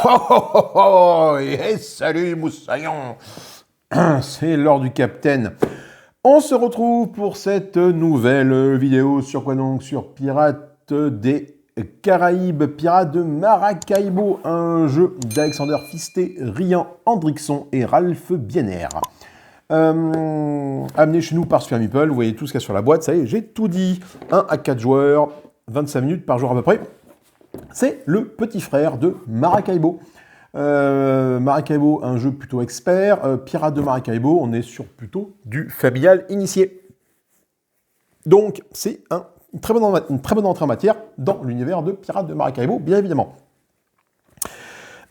oh, et salut Moussaillon. C'est l'heure du Capitaine. On se retrouve pour cette nouvelle vidéo sur quoi donc? Sur Pirates des Caraïbes, Pirates de Maracaibo, un jeu d'Alexander Fisté, Rian Hendrickson et Ralph Biener. Amené chez nous par Super Meeple, vous voyez tout ce qu'il y a sur la boîte, ça y est, j'ai tout dit. 1 à 4 joueurs, 25 minutes par jour à peu près. C'est le petit frère de Maracaibo. Maracaibo, un jeu plutôt expert. Pirates de Maracaibo, on est sur plutôt du familial initié. Donc, c'est une très bonne entrée en matière dans l'univers de Pirates de Maracaibo, bien évidemment.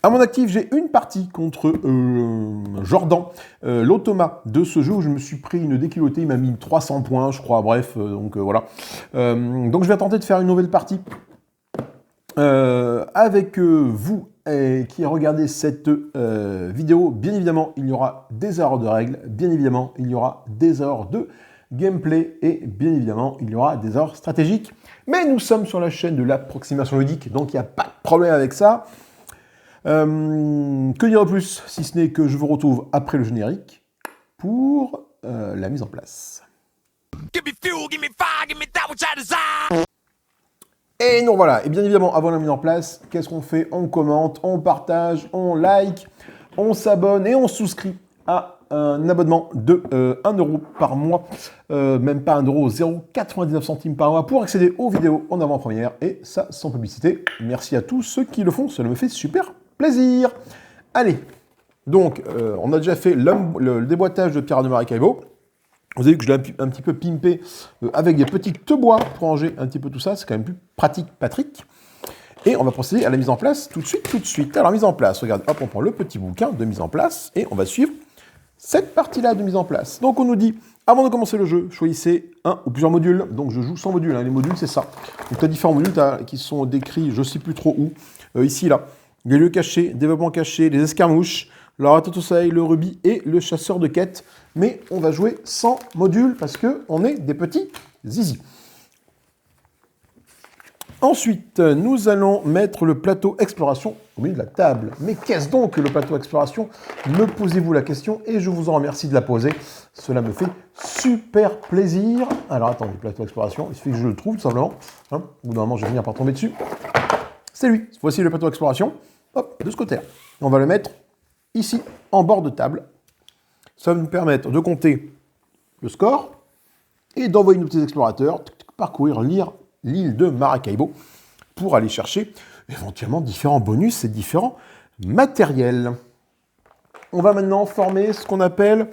À mon actif, j'ai une partie contre Jordan, l'automa de ce jeu où je me suis pris une déculottée, il m'a mis 300 points, je crois, bref, donc voilà. Donc je vais tenter de faire une nouvelle partie avec vous qui regardez cette vidéo. Bien évidemment, il y aura des erreurs de règles, bien évidemment, il y aura des erreurs de gameplay et bien évidemment, il y aura des erreurs stratégiques. Mais nous sommes sur la chaîne de l'approximation ludique, donc il n'y a pas de problème avec ça. Que dire de plus, si ce n'est que je vous retrouve après le générique pour la mise en place. Et nous voilà, et bien évidemment, avant la mise en place, qu'est-ce qu'on fait? On commente, on partage, on like, on s'abonne et on souscrit à un abonnement de 1 € par mois, même pas 1 €, 0,99 centimes par mois pour accéder aux vidéos en avant-première, et ça sans publicité. Merci à tous ceux qui le font, cela me fait super plaisir. Allez, donc on a déjà fait le déboîtage de Pirates de Maracaibo. Vous avez vu que je l'ai un petit peu pimpé avec des petits bois pour ranger un petit peu tout ça. C'est quand même plus pratique, Patrick. Et on va procéder à la mise en place tout de suite. Alors, mise en place, regardez, hop, on prend le petit bouquin de mise en place et on va suivre cette partie-là de mise en place. Donc, on nous dit, avant de commencer le jeu, choisissez un ou plusieurs modules. Donc, je joue sans module, hein. Les modules, c'est ça. Donc, tu as différents modules qui sont décrits, je ne sais plus trop où, ici, là. Les lieux cachés, développement caché, les escarmouches, le ratot au soleil, le rubis et le chasseur de quêtes. Mais on va jouer sans module parce qu'on est des petits zizi. Ensuite, nous allons mettre le plateau exploration au milieu de la table. Mais qu'est-ce donc que le plateau exploration? Me posez-vous la question et je vous en remercie de la poser. Cela me fait super plaisir. Alors attendez, le plateau exploration, il suffit que je le trouve tout simplement. Au bout d'un moment, je vais finir par tomber dessus. C'est lui. Voici le plateau exploration. Hop, de ce côté-là. On va le mettre ici, en bord de table. Ça va nous permettre de compter le score et d'envoyer nos petits explorateurs parcourir l'île de Maracaibo pour aller chercher éventuellement différents bonus et différents matériels. On va maintenant former ce qu'on appelle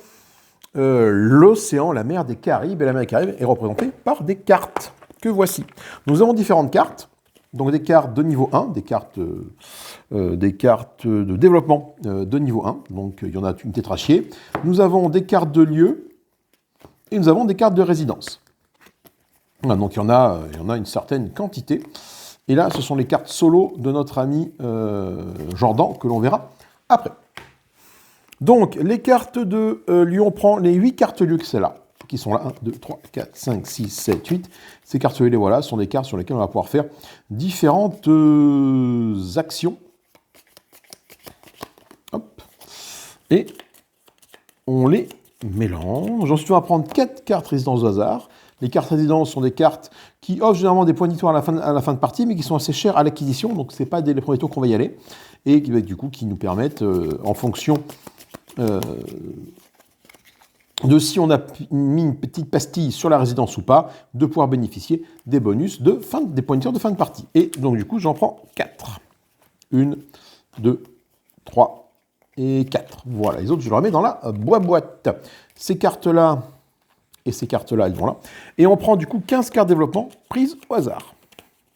l'océan, la mer des Caraïbes. Et la mer des Caraïbes est représentée par des cartes que voici. Nous avons différentes cartes. Donc des cartes de niveau 1, des cartes de développement de niveau 1. Donc il y en a une tétrachier. Nous avons des cartes de lieu et nous avons des cartes de résidence. Voilà, donc il y en a une certaine quantité. Et là, ce sont les cartes solo de notre ami Jordan que l'on verra après. Donc les cartes de lieu, on prend les 8 cartes lieu que c'est là, qui sont là, 1, 2, 3, 4, 5, 6, 7, 8. Ces cartes les voilà, sont des cartes sur lesquelles on va pouvoir faire différentes actions. Hop. Et on les mélange. Ensuite, on va prendre 4 cartes résidence au hasard. Les cartes résidence sont des cartes qui offrent généralement des points de victoire à la fin de partie, mais qui sont assez chères à l'acquisition, donc ce n'est pas dès les premiers tours qu'on va y aller, et du coup qui nous permettent, en fonction de si on a mis une petite pastille sur la résidence ou pas, de pouvoir bénéficier des bonus des points de tir de fin de partie. Et donc du coup, j'en prends 4. 1, 2, 3 et 4. Voilà, les autres, je les remets dans la boîte. Ces cartes-là et ces cartes-là, elles vont là. Et on prend du coup 15 cartes développement prises au hasard.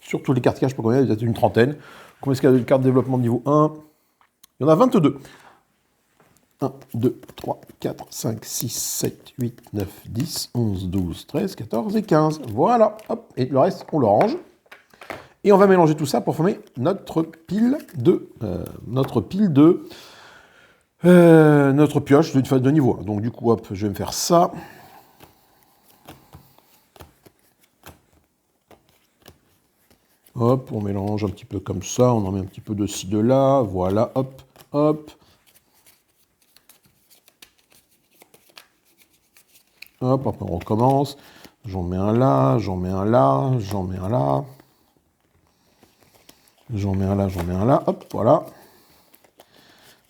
Sur toutes les cartes qu'il y a, je sais pas combien, il y a une trentaine. Combien est-ce qu'il y a de cartes développement niveau 1? Il y en a 22. 1, 2, 3, 4, 5, 6, 7, 8, 9, 10, 11, 12, 13, 14 et 15. Voilà, hop, et le reste, on le range. Et on va mélanger tout ça pour former notre pile de... notre pioche de niveau 1. Donc du coup, hop, je vais me faire ça. Hop, on mélange un petit peu comme ça, on en met un petit peu de ci, de là, voilà, hop, hop. Hop, on recommence. J'en mets un là, j'en mets un là, j'en mets un là. J'en mets un là, j'en mets un là, hop, voilà.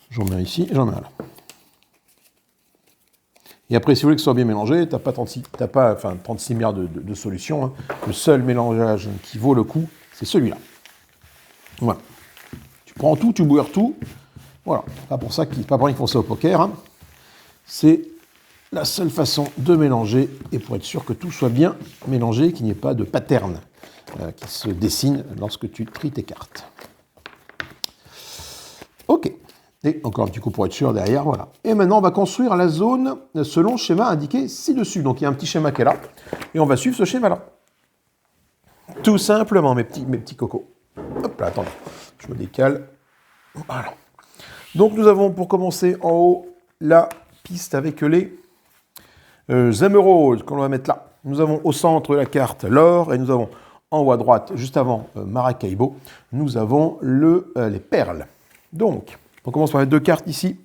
J'en mets un ici, et j'en mets un là. Et après, si vous voulez que ce soit bien mélangé, t'as pas 36 milliards de solutions. Hein. Le seul mélangeage qui vaut le coup, c'est celui-là. Voilà. Tu prends tout, tu bourres tout. Voilà. Pas pour ça pas pour rien qu'ils font ça au poker. Hein. C'est la seule façon de mélanger et pour être sûr que tout soit bien mélangé, qu'il n'y ait pas de pattern qui se dessine lorsque tu tries tes cartes. Ok. Et encore un petit coup pour être sûr derrière, voilà. Et maintenant, on va construire la zone selon le schéma indiqué ci-dessus. Donc, il y a un petit schéma qui est là, et on va suivre ce schéma-là. Tout simplement, mes petits cocos. Hop là, attendez, je me décale. Voilà. Donc, nous avons, pour commencer, en haut, la piste avec les émeraudes, qu'on va mettre là. Nous avons au centre de la carte l'or, et nous avons en haut à droite, juste avant Maracaibo, nous avons les perles. Donc, on commence par les deux cartes ici.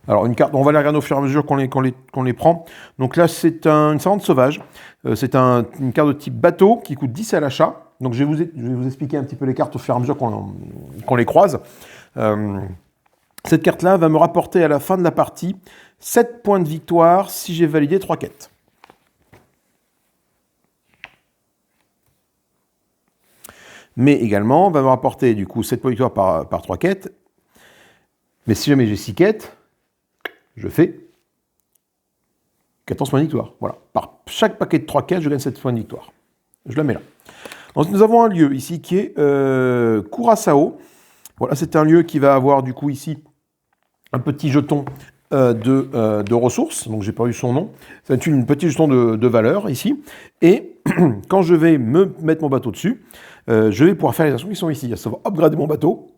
Alors, une carte, on va les regarder au fur et à mesure qu'on les prend. Donc là, c'est une savante sauvage. C'est une carte de type bateau qui coûte 10 à l'achat. Donc, je vais vous expliquer un petit peu les cartes au fur et à mesure qu'on les croise. Cette carte-là va me rapporter à la fin de la partie 7 points de victoire si j'ai validé 3 quêtes. Mais également, va me rapporter du coup 7 points de victoire par 3 quêtes. Mais si jamais j'ai 6 quêtes, je fais 14 points de victoire. Voilà. Par chaque paquet de 3 quêtes, je gagne 7 points de victoire. Je la mets là. Ensuite, nous avons un lieu ici qui est Curaçao. Voilà, c'est un lieu qui va avoir du coup ici un petit jeton de ressources. Donc, j'ai pas eu son nom. C'est une petite jeton de valeur ici. Et quand je vais me mettre mon bateau dessus, je vais pouvoir faire les actions qui sont ici. À savoir upgrader mon bateau.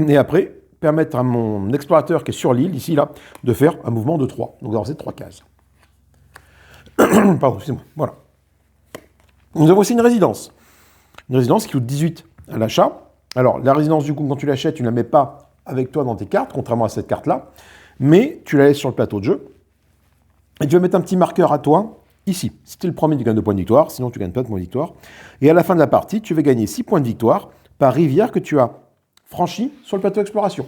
Et après, permettre à mon explorateur qui est sur l'île, ici, là, de faire un mouvement de 3. Donc, d'avancer de 3 cases. Pardon, excusez-moi. Voilà. Nous avons aussi une résidence. Une résidence qui coûte 18 à l'achat. Alors, la résidence, du coup, quand tu l'achètes, tu ne la mets pas avec toi dans tes cartes, contrairement à cette carte-là, mais tu la laisses sur le plateau de jeu. Et tu vas mettre un petit marqueur à toi, ici. Si tu es le premier, tu gagnes 2 points de victoire, sinon tu gagnes pas de points de victoire. Et à la fin de la partie, tu vas gagner 6 points de victoire par rivière que tu as franchi sur le plateau d'exploration.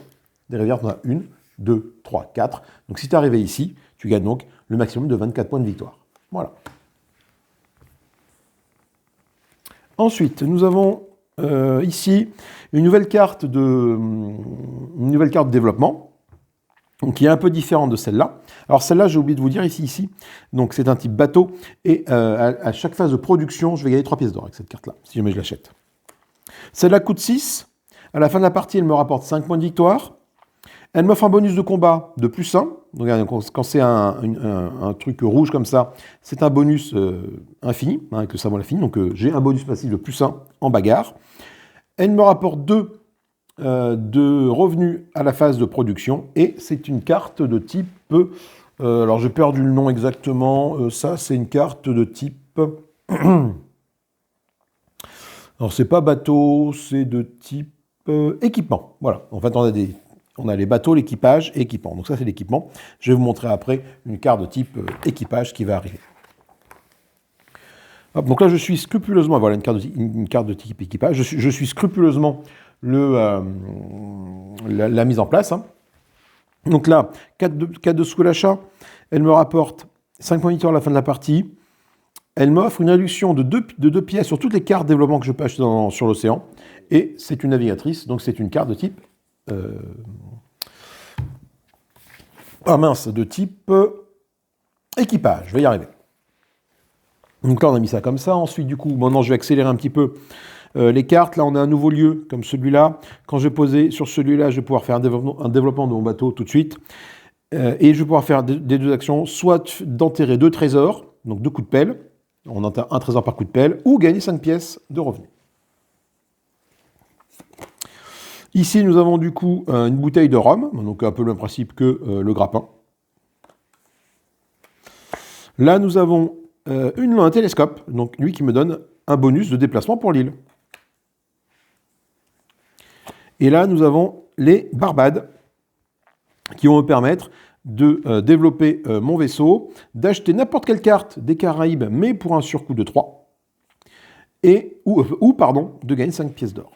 Des rivières, tu en as 1, 2, 3, 4. Donc si tu es arrivé ici, tu gagnes donc le maximum de 24 points de victoire. Voilà. Ensuite, nous avons ici une nouvelle carte de développement, donc qui est un peu différente de celle-là. Alors celle-là, j'ai oublié de vous dire ici. Donc c'est un type bateau, et à chaque phase de production, je vais gagner 3 pièces d'or avec cette carte-là, si jamais je l'achète. Celle-là coûte 6. À la fin de la partie, elle me rapporte 5 points de victoire. Elle m'offre un bonus de combat de plus 1. Donc, quand c'est un truc rouge comme ça, c'est un bonus infini, que ça vaut l'infini. Donc, j'ai un bonus passif de plus 1 en bagarre. Elle me rapporte 2 de revenus à la phase de production. Et c'est une carte de type... alors, j'ai perdu le nom exactement. Ça, c'est une carte de type... alors, c'est pas bateau, c'est de type équipement. Voilà. En fait, on a les bateaux, l'équipage et équipement. Donc ça, c'est l'équipement. Je vais vous montrer après une carte de type équipage qui va arriver. Hop, donc là, je suis scrupuleusement... Voilà, une carte de type équipage. Je suis scrupuleusement la mise en place. Hein. Donc là, 4 de sous l'achat. Elle me rapporte 5 points de victoire à la fin de la partie. Elle m'offre une réduction de 2 pièces sur toutes les cartes développement que je peux acheter sur l'océan. Et c'est une navigatrice, donc c'est une carte de type... de type équipage. Je vais y arriver. Donc là, on a mis ça comme ça. Ensuite, du coup, maintenant, je vais accélérer un petit peu les cartes. Là, on a un nouveau lieu comme celui-là. Quand je vais poser sur celui-là, je vais pouvoir faire un développement de mon bateau tout de suite. Et je vais pouvoir faire des 2 actions, soit d'enterrer 2 trésors, donc 2 coups de pelle. On enterre un trésor par coup de pelle, ou gagner 5 pièces de revenus. Ici, nous avons du coup une bouteille de rhum, donc un peu le même principe que le grappin. Là, nous avons un télescope, donc lui qui me donne un bonus de déplacement pour l'île. Et là, nous avons les Barbades qui vont me permettre de développer mon vaisseau, d'acheter n'importe quelle carte des Caraïbes, mais pour un surcoût de 3, ou de gagner 5 pièces d'or.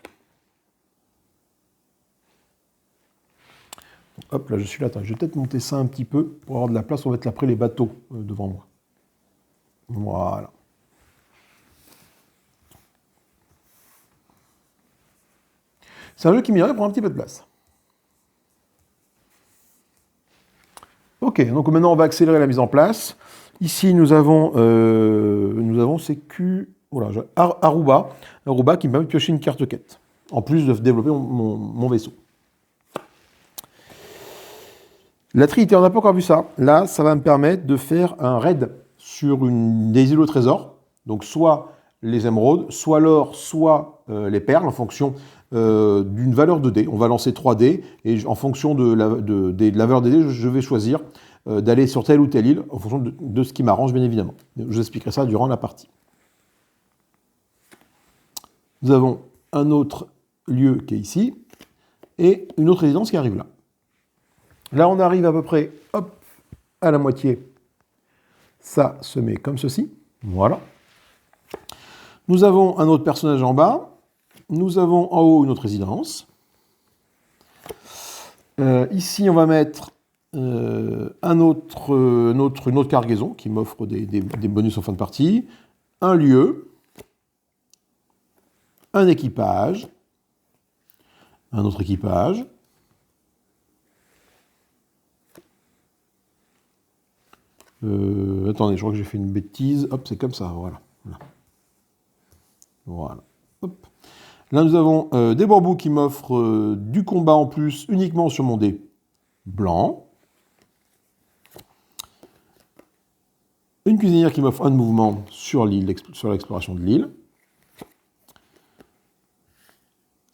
Hop, là je suis là, attends, je vais peut-être monter ça un petit peu pour avoir de la place, on va mettre après les bateaux devant moi. Voilà. C'est un jeu qui m'irait pour un petit peu de place. Ok, donc maintenant on va accélérer la mise en place. Ici nous avons Aruba qui me permet de piocher une carte quête, en plus de développer mon vaisseau. La Trinité, on n'a pas encore vu ça. Là, ça va me permettre de faire un raid sur des îlots au trésor. Donc soit les émeraudes, soit l'or, soit les perles, en fonction d'une valeur de dés. On va lancer 3 dés, et en fonction de la valeur des dés, je vais choisir d'aller sur telle ou telle île, en fonction de ce qui m'arrange, bien évidemment. Je vous expliquerai ça durant la partie. Nous avons un autre lieu qui est ici, et une autre résidence qui arrive là. Là, on arrive à peu près, hop, à la moitié. Ça se met comme ceci. Voilà. Nous avons un autre personnage en bas. Nous avons en haut une autre résidence. Ici, on va mettre une autre cargaison qui m'offre des bonus en fin de partie. Un lieu. Un équipage. Un autre équipage. Attendez, je crois que j'ai fait une bêtise. Hop, c'est comme ça, voilà. Voilà. Hop. Là, nous avons des bambous qui m'offrent du combat en plus uniquement sur mon dé blanc. Une cuisinière qui m'offre un de mouvement sur l'île, sur l'exploration de l'île.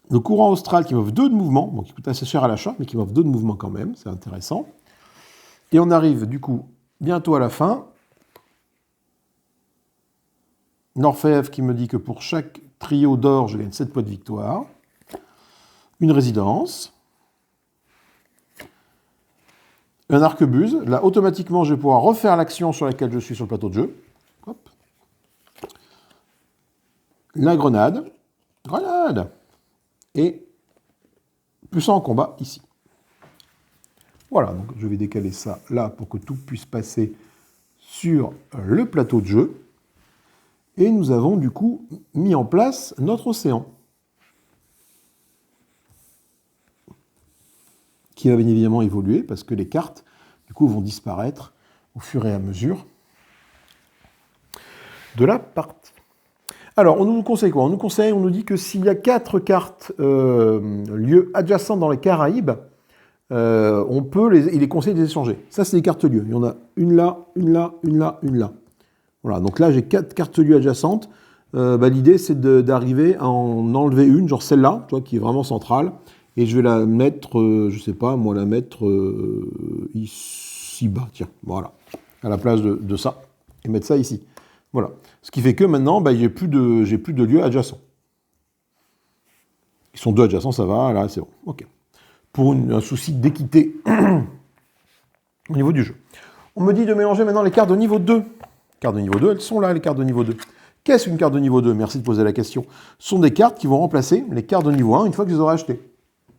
Le courant austral qui m'offre 2 de mouvement, bon, qui coûte assez cher à l'achat, mais qui m'offre 2 de mouvement quand même, c'est intéressant. Et on arrive du coup bientôt à la fin. L'orfèvre qui me dit que pour chaque trio d'or, je gagne 7 points de victoire. Une résidence. Un arquebuse. Là, automatiquement, je vais pouvoir refaire l'action sur laquelle je suis sur le plateau de jeu. Hop. La grenade. Grenade. Et puissant en combat ici. Voilà, donc je vais décaler ça là pour que tout puisse passer sur le plateau de jeu. Et nous avons du coup mis en place notre océan, qui va bien évidemment évoluer parce que les cartes du coup vont disparaître au fur et à mesure de la partie. Alors, on nous conseille quoi? On nous dit que s'il y a 4 cartes lieux adjacents dans les Caraïbes, il est conseillé de les échanger. Ça, c'est des cartes lieux. Il y en a une là, une là, une là, une là. Voilà, donc là, j'ai 4 cartes lieux adjacentes. L'idée, c'est d'arriver à en enlever une, genre celle-là, tu vois, qui est vraiment centrale. Et je vais la mettre, je sais pas, moi, la mettre ici bas, tiens, voilà, à la place de ça, et mettre ça ici. Voilà. Ce qui fait que maintenant, j'ai plus de lieux adjacents. Ils sont 2 adjacents, ça va, là, c'est bon. Ok. Pour un souci d'équité au niveau du jeu. On me dit de mélanger maintenant les cartes de niveau 2. Cartes de niveau 2, elles sont là, les cartes de niveau 2. Qu'est-ce qu'une carte de niveau 2? Merci de poser la question. Ce sont des cartes qui vont remplacer les cartes de niveau 1 une fois que je les aurai achetées.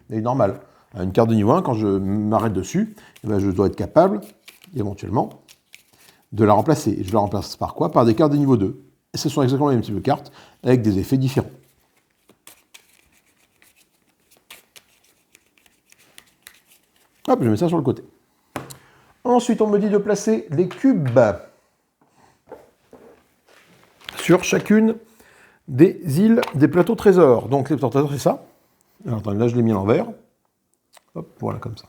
C'est normal. Une carte de niveau 1, quand je m'arrête dessus, je dois être capable, éventuellement, de la remplacer. Et je la remplace par quoi? Par des cartes de niveau 2. Et ce sont exactement les mêmes types de cartes, avec des effets différents. Hop, je mets ça sur le côté. Ensuite, on me dit de placer les cubes sur chacune des îles des plateaux trésors. Donc, les plateaux trésors, c'est ça. Alors, attendez, là, je l'ai mis à l'envers. Hop, voilà, comme ça.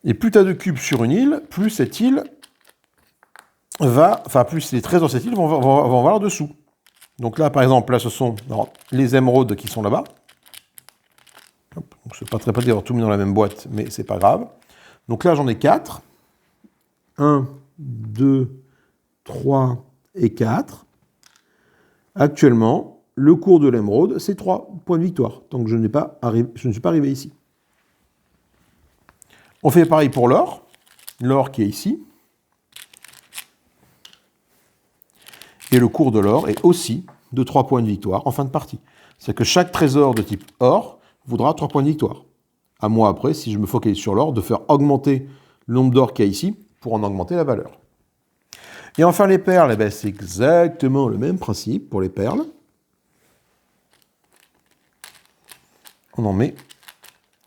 Et plus tu as de cubes sur une île, plus cette île plus les trésors de cette île vont voir dessous. Donc là, par exemple, là, ce sont les émeraudes qui sont là-bas. Je ne pas très pratique d'avoir tout mis dans la même boîte, mais c'est pas grave. Donc là, j'en ai 4. 1, 2, 3 et 4. Actuellement, le cours de l'émeraude, c'est 3 points de victoire, tant que je ne suis pas arrivé ici. On fait pareil pour l'or. L'or qui est ici. Et le cours de l'or est aussi de 3 points de victoire en fin de partie. C'est que chaque trésor de type or voudra 3 points de victoire. À moi après, si je me focalise sur l'or, de faire augmenter le nombre d'or qu'il y a ici pour en augmenter la valeur. Et enfin les perles, eh ben, c'est exactement le même principe pour les perles. On en met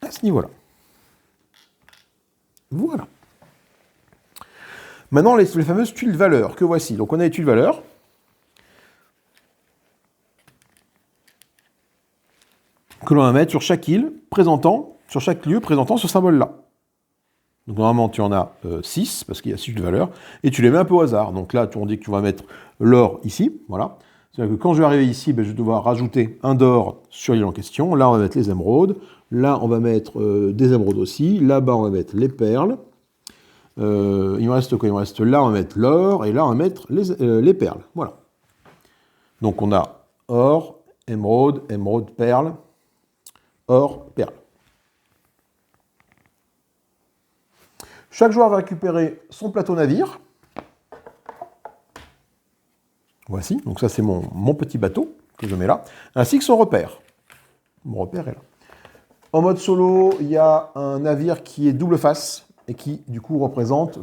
à ce niveau-là. Voilà. Maintenant, les fameuses tuiles valeurs que voici. Donc on a les tuiles valeurs. Que l'on va mettre sur chaque île sur chaque lieu présentant ce symbole-là. Donc normalement, tu en as 6, parce qu'il y a 6 de valeur, et tu les mets un peu au hasard. Donc là, on dit que tu vas mettre l'or ici, voilà. C'est-à-dire que quand je vais arriver ici, ben, je vais devoir rajouter un d'or sur l'île en question. Là, on va mettre les émeraudes. Là, on va mettre des émeraudes aussi. Là-bas, on va mettre les perles. Il me reste quoi? Il me reste là, on va mettre l'or, et là, on va mettre les perles. Voilà. Donc on a or, émeraude, émeraude, perle, or, perle. Chaque joueur va récupérer son plateau navire. Voici, donc ça c'est mon petit bateau que je mets là, ainsi que son repère. Mon repère est là. En mode solo, il y a un navire qui est double face et qui du coup représente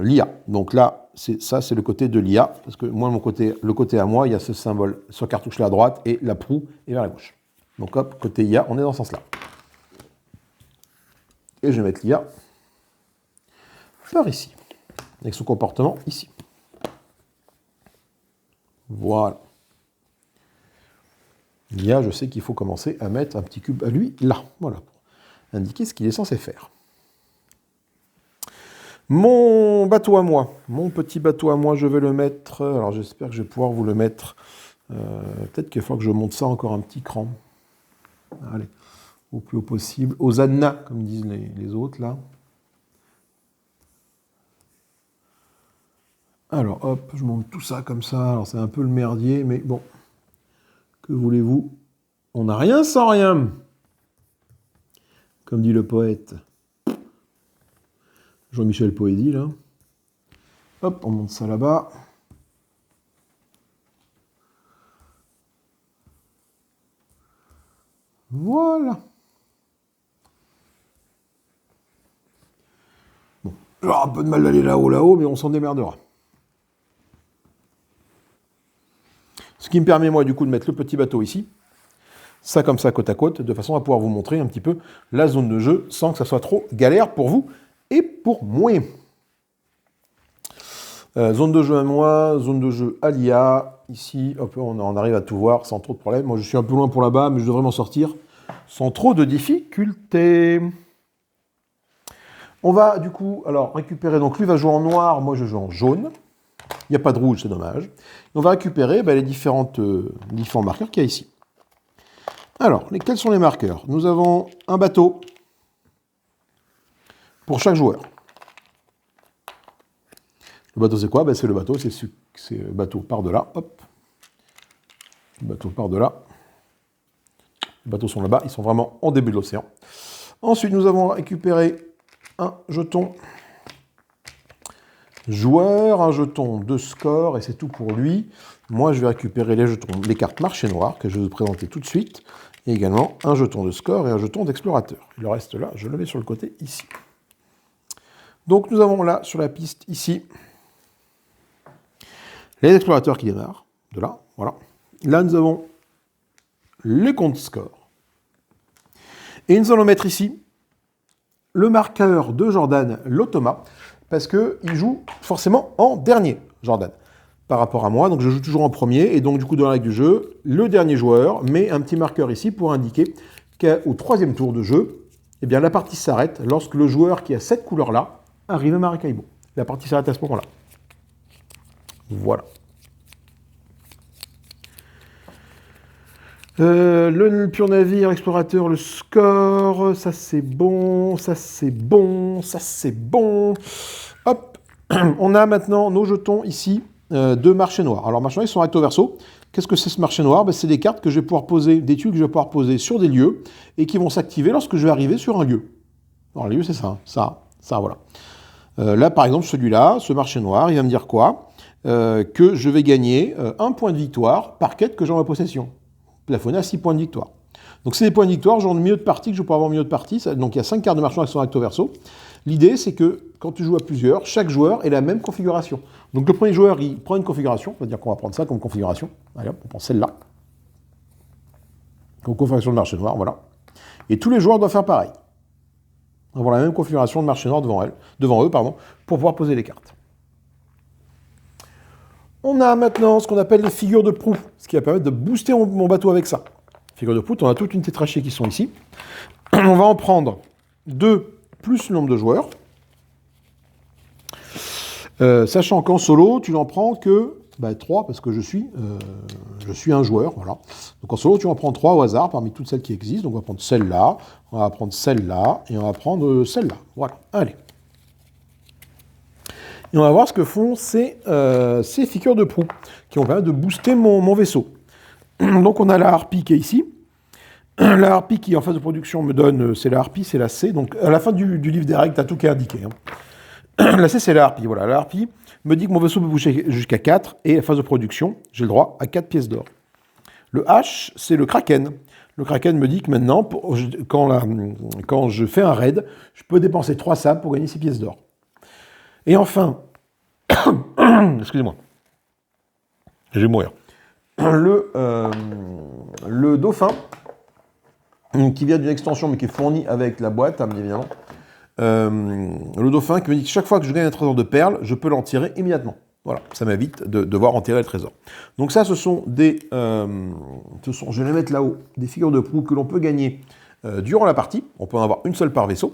l'IA. Donc là, ça c'est le côté de l'IA, parce que moi, le côté à moi, il y a ce symbole sur cartouche là à droite et la proue est vers la gauche. Donc hop, côté IA, on est dans ce sens-là. Et je vais mettre l'IA par ici, avec son comportement ici. Voilà. L'IA, je sais qu'il faut commencer à mettre un petit cube à lui là, voilà, pour indiquer ce qu'il est censé faire. Mon bateau à moi, mon petit bateau à moi, je vais le mettre, alors j'espère que je vais pouvoir vous le mettre, peut-être qu'il faut que je monte ça encore un petit cran. Allez, au plus haut possible, aux annas, comme disent les autres là. Alors hop, je monte tout ça comme ça, alors c'est un peu le merdier, mais bon, que voulez-vous? On n'a rien sans rien, comme dit le poète Jean-Michel Poésie, là. Hop, on monte ça là-bas. Voilà. Bon, j'aurai un peu de mal d'aller là-haut, mais on s'en démerdera. Ce qui me permet, moi, du coup, de mettre le petit bateau ici. Ça comme ça, côte à côte, de façon à pouvoir vous montrer un petit peu la zone de jeu sans que ça soit trop galère pour vous et pour moi. Zone de jeu à moi, zone de jeu à l'IA. Ici, hop, on arrive à tout voir sans trop de problèmes. Moi, je suis un peu loin pour là-bas, mais je devrais m'en sortir sans trop de difficultés. On va, du coup, alors récupérer. Donc, lui va jouer en noir, moi, je joue en jaune. Il n'y a pas de rouge, c'est dommage. Et on va récupérer les différents marqueurs qu'il y a ici. Alors, quels sont les marqueurs? Nous avons un bateau pour chaque joueur. Le bateau, c'est quoi? C'est le bateau, c'est le bateau par-delà. Hop. Le bateau par-delà. Les bateaux sont là-bas, ils sont vraiment en début de l'océan. Ensuite, nous avons récupéré un jeton joueur, un jeton de score, et c'est tout pour lui. Moi, je vais récupérer les cartes marché noir, que je vais vous présenter tout de suite, et également un jeton de score et un jeton d'explorateur. Le reste là, je le mets sur le côté ici. Donc, nous avons là, sur la piste, ici, les explorateurs qui démarrent, de là, voilà. Là, nous avons les comptes score. Et nous allons mettre ici le marqueur de Jordan, l'automa, parce qu'il joue forcément en dernier, Jordan, par rapport à moi. Donc je joue toujours en premier, et donc du coup dans la règle du jeu, le dernier joueur met un petit marqueur ici pour indiquer qu'au 3e tour de jeu, eh bien, la partie s'arrête lorsque le joueur qui a cette couleur-là arrive à Maracaibo. La partie s'arrête à ce moment-là. Voilà. Le pur navire, explorateur, le score, ça c'est bon, ça c'est bon, ça c'est bon. Hop, on a maintenant nos jetons ici de marché noir. Alors marché noir, ils sont recto verso, Qu'est-ce que c'est ce marché noir? C'est des cartes que je vais pouvoir poser, des tuiles que je vais pouvoir poser sur des lieux et qui vont s'activer lorsque je vais arriver sur un lieu. Alors, le lieu, c'est ça, voilà. Là, par exemple, celui-là, ce marché noir, il va me dire quoi? Que je vais gagner 1 point de victoire par quête que j'ai en ma possession. Plafonné à 6 points de victoire. Donc, c'est des points de victoire, genre le milieu de partie que je vais pouvoir avoir au milieu de partie. Donc, il y a 5 cartes de marché noir qui sont recto verso. L'idée, c'est que quand tu joues à plusieurs, chaque joueur ait la même configuration. Donc, le premier joueur, il prend une configuration. On va dire qu'on va prendre ça comme configuration. Allez, on prend celle-là. Comme configuration de marché noir, voilà. Et tous les joueurs doivent faire pareil. Avoir la même configuration de marché noir devant eux, pour pouvoir poser les cartes. On a maintenant ce qu'on appelle les figures de proue, ce qui va permettre de booster mon bateau avec ça. Figures de proue, on a toute une tétrachée qui sont ici. On va en prendre 2 plus le nombre de joueurs. Sachant qu'en solo, tu n'en prends que 3 parce que je suis un joueur, voilà. Donc en solo, tu en prends 3 au hasard parmi toutes celles qui existent. Donc on va prendre celle-là, on va prendre celle-là et on va prendre celle-là. Voilà, allez. Et on va voir ce que font ces figures de proue qui vont permettre de booster mon vaisseau. Donc on a la harpie qui est ici. La harpie qui en phase de production me donne, c'est la harpie, c'est la C. Donc à la fin du livre des règles, tu as tout qui est indiqué. La C, c'est la harpie. Voilà, la harpie me dit que mon vaisseau peut bouger jusqu'à 4 et à phase de production, j'ai le droit à 4 pièces d'or. Le H, c'est le kraken. Le kraken me dit que maintenant, quand je fais un raid, je peux dépenser 3 sables pour gagner 6 pièces d'or. Et enfin, excusez-moi, je vais mourir. Le dauphin, qui vient d'une extension mais qui est fourni avec la boîte, bien évidemment. Le dauphin qui me dit que chaque fois que je gagne un trésor de perles, je peux l'en tirer immédiatement. Voilà, ça m'évite de devoir enterrer le trésor. Donc ça, je vais les mettre là-haut, des figures de proue que l'on peut gagner durant la partie. On peut en avoir une seule par vaisseau.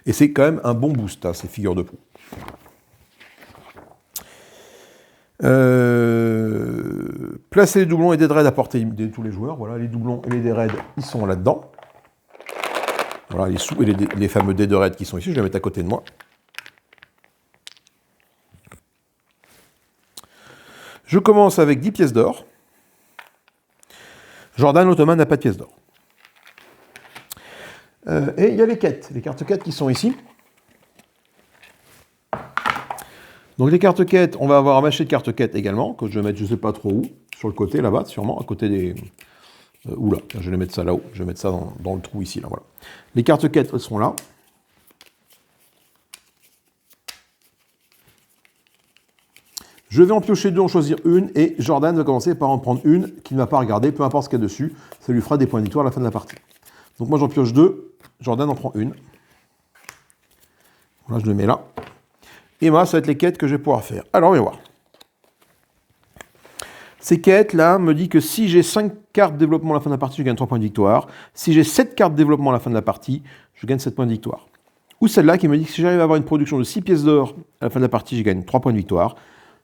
Et c'est quand même un bon boost, ces figures de proue. Placer les doublons et des dreads à portée de tous les joueurs. Voilà, les doublons et les dreads, ils sont là-dedans. Voilà, les sous et les fameux dés de raid qui sont ici, je vais les mettre à côté de moi. Je commence avec 10 pièces d'or. Jordan, l'Ottoman, n'a pas de pièces d'or. Et il y a les cartes quêtes qui sont ici. Donc les cartes quêtes, on va avoir un machet de cartes quêtes également, que je vais mettre je ne sais pas trop où, sur le côté là-bas, sûrement, à côté des... oula, je vais mettre ça là-haut, je vais mettre ça dans le trou ici, là, voilà. Les cartes quêtes, elles sont là. Je vais en piocher 2, en choisir une, et Jordan va commencer par en prendre une qu'il ne va pas regarder, peu importe ce qu'il y a dessus, ça lui fera des points de victoire à la fin de la partie. Donc moi j'en pioche 2, Jordan en prend une. Voilà, je le mets là. Et moi, ça va être les quêtes que je vais pouvoir faire. Alors, on va voir. Ces quêtes-là me disent que si j'ai 5 cartes de développement à la fin de la partie, je gagne 3 points de victoire. Si j'ai 7 cartes de développement à la fin de la partie, je gagne 7 points de victoire. Ou celle-là qui me dit que si j'arrive à avoir une production de 6 pièces d'or à la fin de la partie, je gagne 3 points de victoire.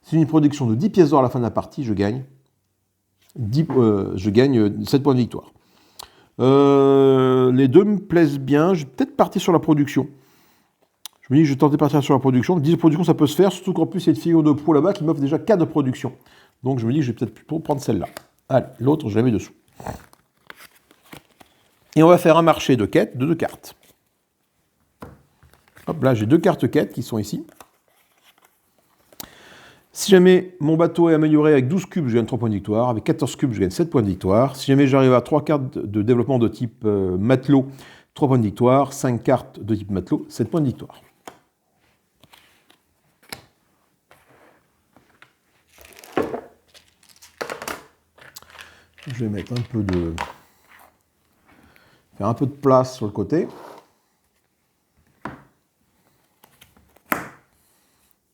Si j'ai une production de 10 pièces d'or à la fin de la partie, je gagne 7 points de victoire. Les deux me plaisent bien. Je vais peut-être partir sur la production. Je me dis que je vais tenter de partir sur la production. 10 de production, ça peut se faire, surtout qu'en plus, il y a une figure de proue là-bas qui m'offre déjà 4 de production. Donc je me dis que je vais peut-être plutôt prendre celle-là. Allez, l'autre, je la mets dessous. Et on va faire un marché de quêtes de 2 cartes. Hop, là, j'ai 2 cartes quêtes qui sont ici. Si jamais mon bateau est amélioré avec 12 cubes, je gagne 3 points de victoire. Avec 14 cubes, je gagne 7 points de victoire. Si jamais j'arrive à 3 cartes de développement de type matelot, 3 points de victoire. 5 cartes de type matelot, 7 points de victoire. Je vais mettre faire un peu de place sur le côté.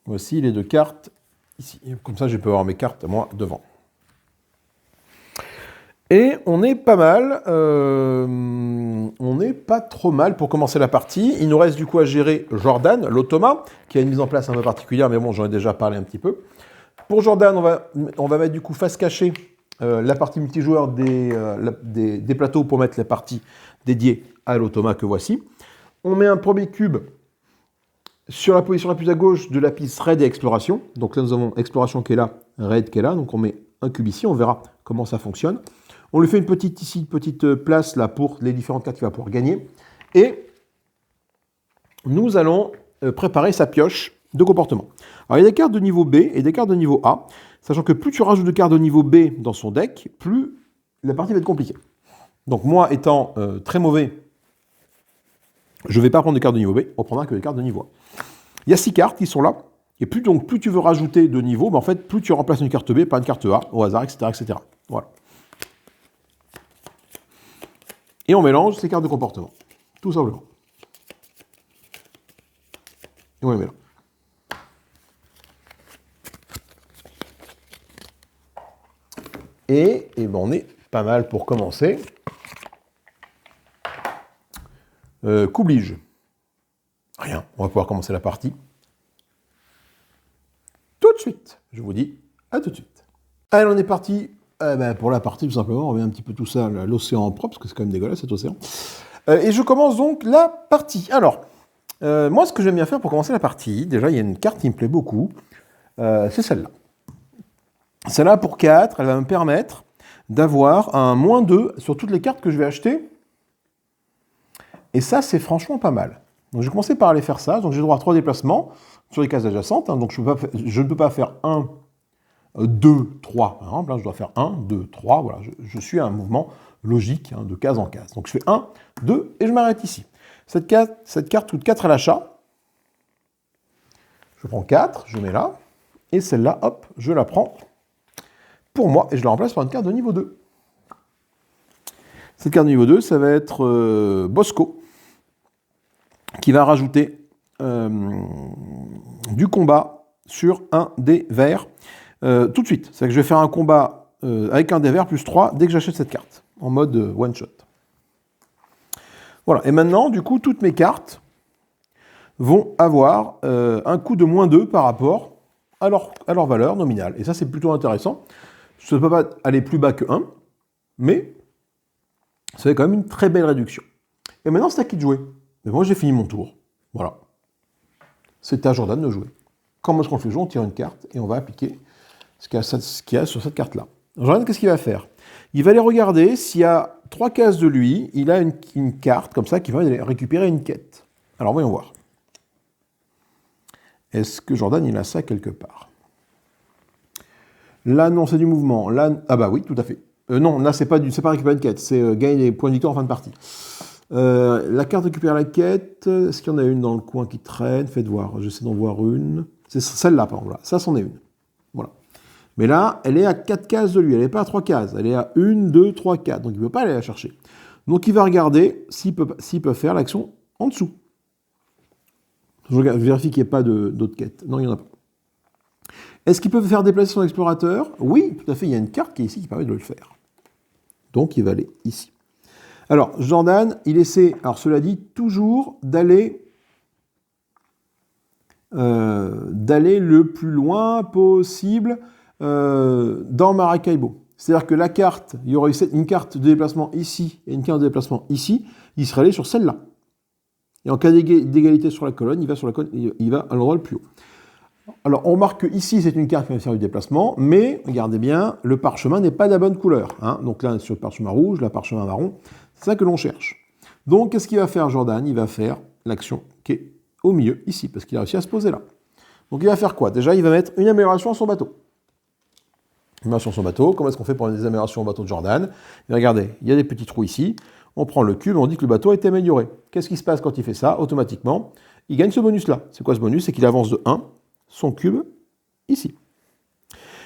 Voici les 2 cartes ici. Comme ça, je peux avoir mes cartes, moi, devant. Et on est pas mal. On n'est pas trop mal pour commencer la partie. Il nous reste du coup à gérer Jordan, l'Automa, qui a une mise en place un peu particulière, mais bon, j'en ai déjà parlé un petit peu. Pour Jordan, on va mettre du coup face cachée la partie multijoueur des plateaux pour mettre la partie dédiée à l'Automa que voici. On met un premier cube sur la position la plus à gauche de la piste raid et exploration. Donc là, nous avons exploration qui est là, raid qu'elle a. Donc on met un cube ici, on verra comment ça fonctionne. On lui fait une petite place là pour les différentes cartes qu'il va pouvoir gagner. Et nous allons préparer sa pioche de comportement. Alors il y a des cartes de niveau B et des cartes de niveau A, sachant que plus tu rajoutes de cartes de niveau B dans son deck, plus la partie va être compliquée. Donc moi étant très mauvais, je ne vais pas prendre de cartes de niveau B, on prendra que des cartes de niveau A. Il y a 6 cartes qui sont là, et plus tu veux rajouter de niveau, en fait, plus tu remplaces une carte B par une carte A, au hasard, etc. etc. Voilà. Et on mélange ces cartes de comportement, tout simplement. Et on les mélange. Et ben on est pas mal pour commencer. Qu'oblige? Rien, on va pouvoir commencer la partie. Tout de suite, je vous dis à tout de suite. Allez, on est parti pour la partie, tout simplement. On remet un petit peu tout ça, l'océan propre, parce que c'est quand même dégueulasse cet océan. Et je commence donc la partie. Alors, moi, ce que j'aime bien faire pour commencer la partie, déjà, il y a une carte qui me plaît beaucoup. C'est celle-là. Celle-là, pour 4, elle va me permettre d'avoir un -2 sur toutes les cartes que je vais acheter. Et ça, c'est franchement pas mal. Donc, je vais commencer par aller faire ça. Donc, j'ai droit à 3 déplacements sur les cases adjacentes. Hein. Donc, je ne peux pas faire 1, 2, 3. Par exemple, là, je dois faire 1, 2, 3. Voilà, je suis à un mouvement logique de case en case. Donc, je fais 1, 2 et je m'arrête ici. Cette carte coûte 4 à l'achat. Je prends 4, je mets là. Et celle-là, hop, je la prends pour moi et je la remplace par une carte de niveau 2. Cette carte de niveau 2, ça va être Bosco, qui va rajouter du combat sur un dé vert tout de suite. C'est-à-dire que je vais faire un combat avec un dé vert plus 3 dès que j'achète cette carte, en mode one-shot. Voilà, et maintenant, du coup, toutes mes cartes vont avoir un coût de -2 par rapport à leur valeur nominale. Et ça, c'est plutôt intéressant. Ça ne peut pas aller plus bas que 1, mais ça fait quand même une très belle réduction. Et maintenant, c'est à qui de jouer. Mais moi, j'ai fini mon tour. Voilà. C'est à Jordan de jouer. Comment est-ce qu'on fait jouer? On tire une carte et on va appliquer ce qu'il y a sur cette carte-là. Jordan, qu'est-ce qu'il va faire? Il va aller regarder s'il y a 3 cases de lui, il a une carte comme ça qui va aller récupérer une quête. Alors, voyons voir. Est-ce que Jordan, il a ça quelque part? Là, non, c'est du mouvement. Là, ah bah oui, tout à fait. Non, là, c'est pas récupérer une quête, c'est gagner des points de victoire en fin de partie. La carte récupère la quête. Est-ce qu'il y en a une dans le coin qui traîne? Faites voir, j'essaie d'en voir une. C'est celle-là, par exemple. Là. Ça, c'en est une. Voilà. Mais là, elle est à 4 cases de lui, elle n'est pas à 3 cases. Elle est à 1, 2, 3, 4. Donc, il ne peut pas aller la chercher. Donc, il va regarder s'il peut faire l'action en dessous. Je vérifie qu'il n'y ait pas d'autres quêtes. Non, il n'y en a pas. Est-ce qu'il peut faire déplacer son explorateur? Oui, tout à fait, il y a une carte qui est ici qui permet de le faire. Donc, il va aller ici. Alors, Jordan, il essaie, alors cela dit, toujours d'aller le plus loin possible dans Maracaibo. C'est-à-dire que la carte, il y aurait une carte de déplacement ici et une carte de déplacement ici, il serait allé sur celle-là. Et en cas d'égalité sur la colonne, il va à l'endroit le plus haut. Alors, on remarque que ici, c'est une carte qui va faire du déplacement, mais, regardez bien, le parchemin n'est pas de la bonne couleur. Hein. Donc là, on est sur le parchemin rouge, le parchemin marron, c'est ça que l'on cherche. Donc, qu'est-ce qu'il va faire, Jordan? Il va faire l'action qui est au milieu, ici, parce qu'il a réussi à se poser là. Donc, il va faire quoi? Déjà, il va mettre une amélioration à son bateau. Une amélioration à son bateau. Comment est-ce qu'on fait pour des améliorations au bateau de Jordan? Et regardez, il y a des petits trous ici. On prend le cube, on dit que le bateau a été amélioré. Qu'est-ce qui se passe quand il fait ça? Automatiquement, il gagne ce bonus-là. C'est quoi ce bonus? C'est qu'il avance de 1 son cube ici.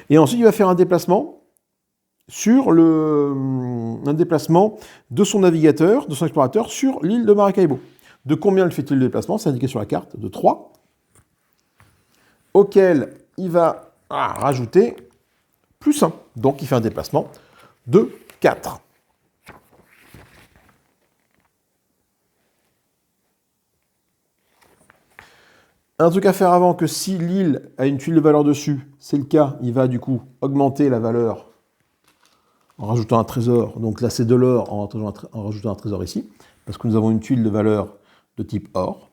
Et ensuite, il va faire un déplacement sur un déplacement de son navigateur, de son explorateur, sur l'île de Maracaibo. De combien le fait-il le déplacement? C'est indiqué sur la carte, de 3, auquel il va rajouter plus 1. Donc, il fait un déplacement de 4. Un truc à faire avant, que si l'île a une tuile de valeur dessus, c'est le cas, il va du coup augmenter la valeur en rajoutant un trésor. Donc là, c'est de l'or en rajoutant un trésor ici, parce que nous avons une tuile de valeur de type or.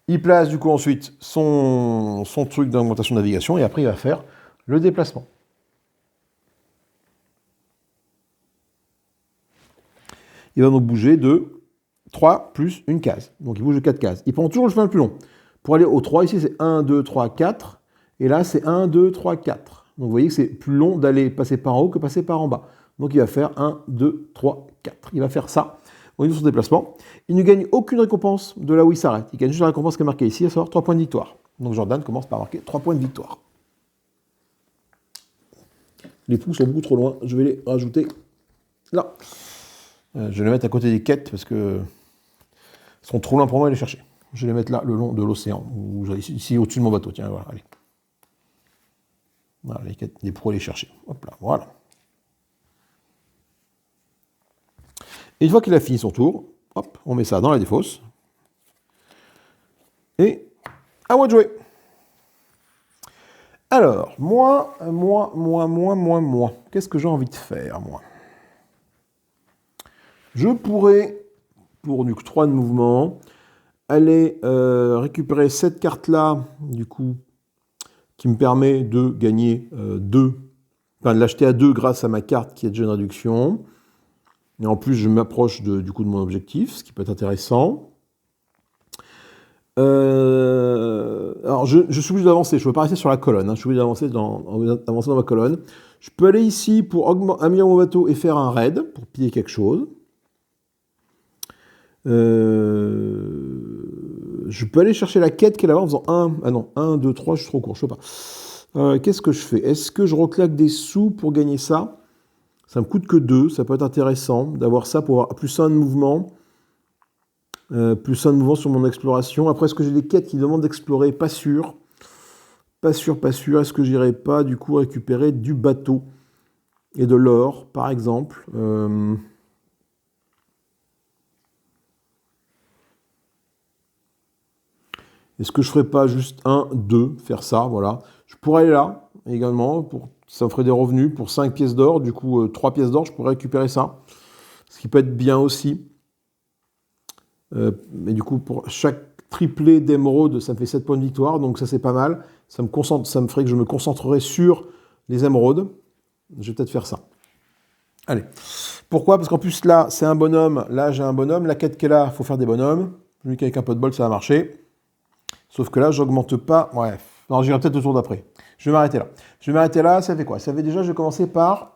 Il place du coup ensuite son truc d'augmentation de navigation et après il va faire le déplacement. Il va donc bouger de 3 plus une case. Donc il bouge de 4 cases. Il prend toujours le chemin le plus long. Pour aller au 3, ici c'est 1, 2, 3, 4. Et là c'est 1, 2, 3, 4. Donc vous voyez que c'est plus long d'aller passer par en haut que passer par en bas. Donc il va faire 1, 2, 3, 4. Il va faire ça au niveau de son déplacement. Il ne gagne aucune récompense de là où il s'arrête. Il gagne juste la récompense qui est marquée ici, à savoir 3 points de victoire. Donc Jordan commence par marquer 3 points de victoire. Les poux sont beaucoup trop loin. Je vais les rajouter là. Je vais les mettre à côté des quêtes parce que sont trop loin pour moi à les chercher. Je vais les mettre là, le long de l'océan, ici au-dessus de mon bateau. Tiens, voilà, allez. Voilà, les quêtes, les pros à les chercher. Hop là, voilà. Et une fois qu'il a fini son tour, hop, on met ça dans la défausse. Et à moi de jouer. Alors, moi. Qu'est-ce que j'ai envie de faire, moi? Je pourrais, pour du coup 3 de mouvement, aller récupérer cette carte-là, du coup, qui me permet de gagner 2, enfin de l'acheter à 2 grâce à ma carte qui a déjà une réduction. Et en plus, je m'approche du coup de mon objectif, ce qui peut être intéressant. Alors, je suis obligé d'avancer, je ne peux pas rester sur la colonne, hein. Je suis obligé d'avancer dans ma colonne. Je peux aller ici pour améliorer mon bateau et faire un raid, pour piller quelque chose. Je peux aller chercher la quête qui est là-bas en faisant 1, 2, 3, je suis trop court, je ne sais pas. Qu'est-ce que je fais? Est-ce que je reclaque des sous pour gagner ça? Ça me coûte que 2, ça peut être intéressant d'avoir ça pour avoir plus 1 de mouvement. Plus 1 de mouvement sur mon exploration. Après, est-ce que j'ai des quêtes qui demandent d'explorer? Pas sûr. Pas sûr. Est-ce que j'irai pas, du coup, récupérer du bateau et de l'or, par exemple? Est-ce que je ferais pas juste 1, 2, faire ça, voilà. Je pourrais aller là, également, ça me ferait des revenus pour 5 pièces d'or. Du coup, 3 pièces d'or, je pourrais récupérer ça. Ce qui peut être bien aussi. Mais du coup, pour chaque triplé d'émeraude, ça me fait 7 points de victoire, donc ça c'est pas mal. Ça me ferait que je me concentrerai sur les émeraudes. Je vais peut-être faire ça. Allez. Pourquoi? Parce qu'en plus là, c'est un bonhomme. Là, j'ai un bonhomme. La quête qui est là, il faut faire des bonhommes. Je me dis qu'avec un peu de bol, ça va marcher. Sauf que là, j'augmente pas. Bref. Non, j'irai peut-être au tour d'après. Je vais m'arrêter là. Ça fait quoi? Ça fait déjà, je vais commencer par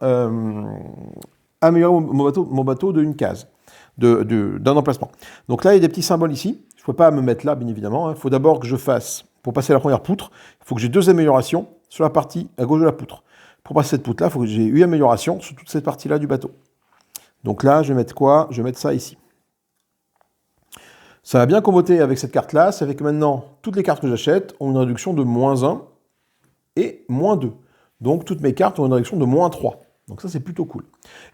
améliorer mon bateau d'une case. D'un emplacement. Donc là, il y a des petits symboles ici. Je ne peux pas me mettre là, bien évidemment. Il faut d'abord que je fasse, pour passer la première poutre, il faut que j'ai 2 améliorations sur la partie à gauche de la poutre. Pour passer cette poutre-là, il faut que j'ai 8 améliorations sur toute cette partie-là du bateau. Donc là, je vais mettre quoi? Je vais mettre ça ici. Ça va bien comboter avec cette carte-là. Ça fait que maintenant, toutes les cartes que j'achète ont une réduction de -1 et -2. Donc toutes mes cartes ont une réduction de -3. Donc ça, c'est plutôt cool.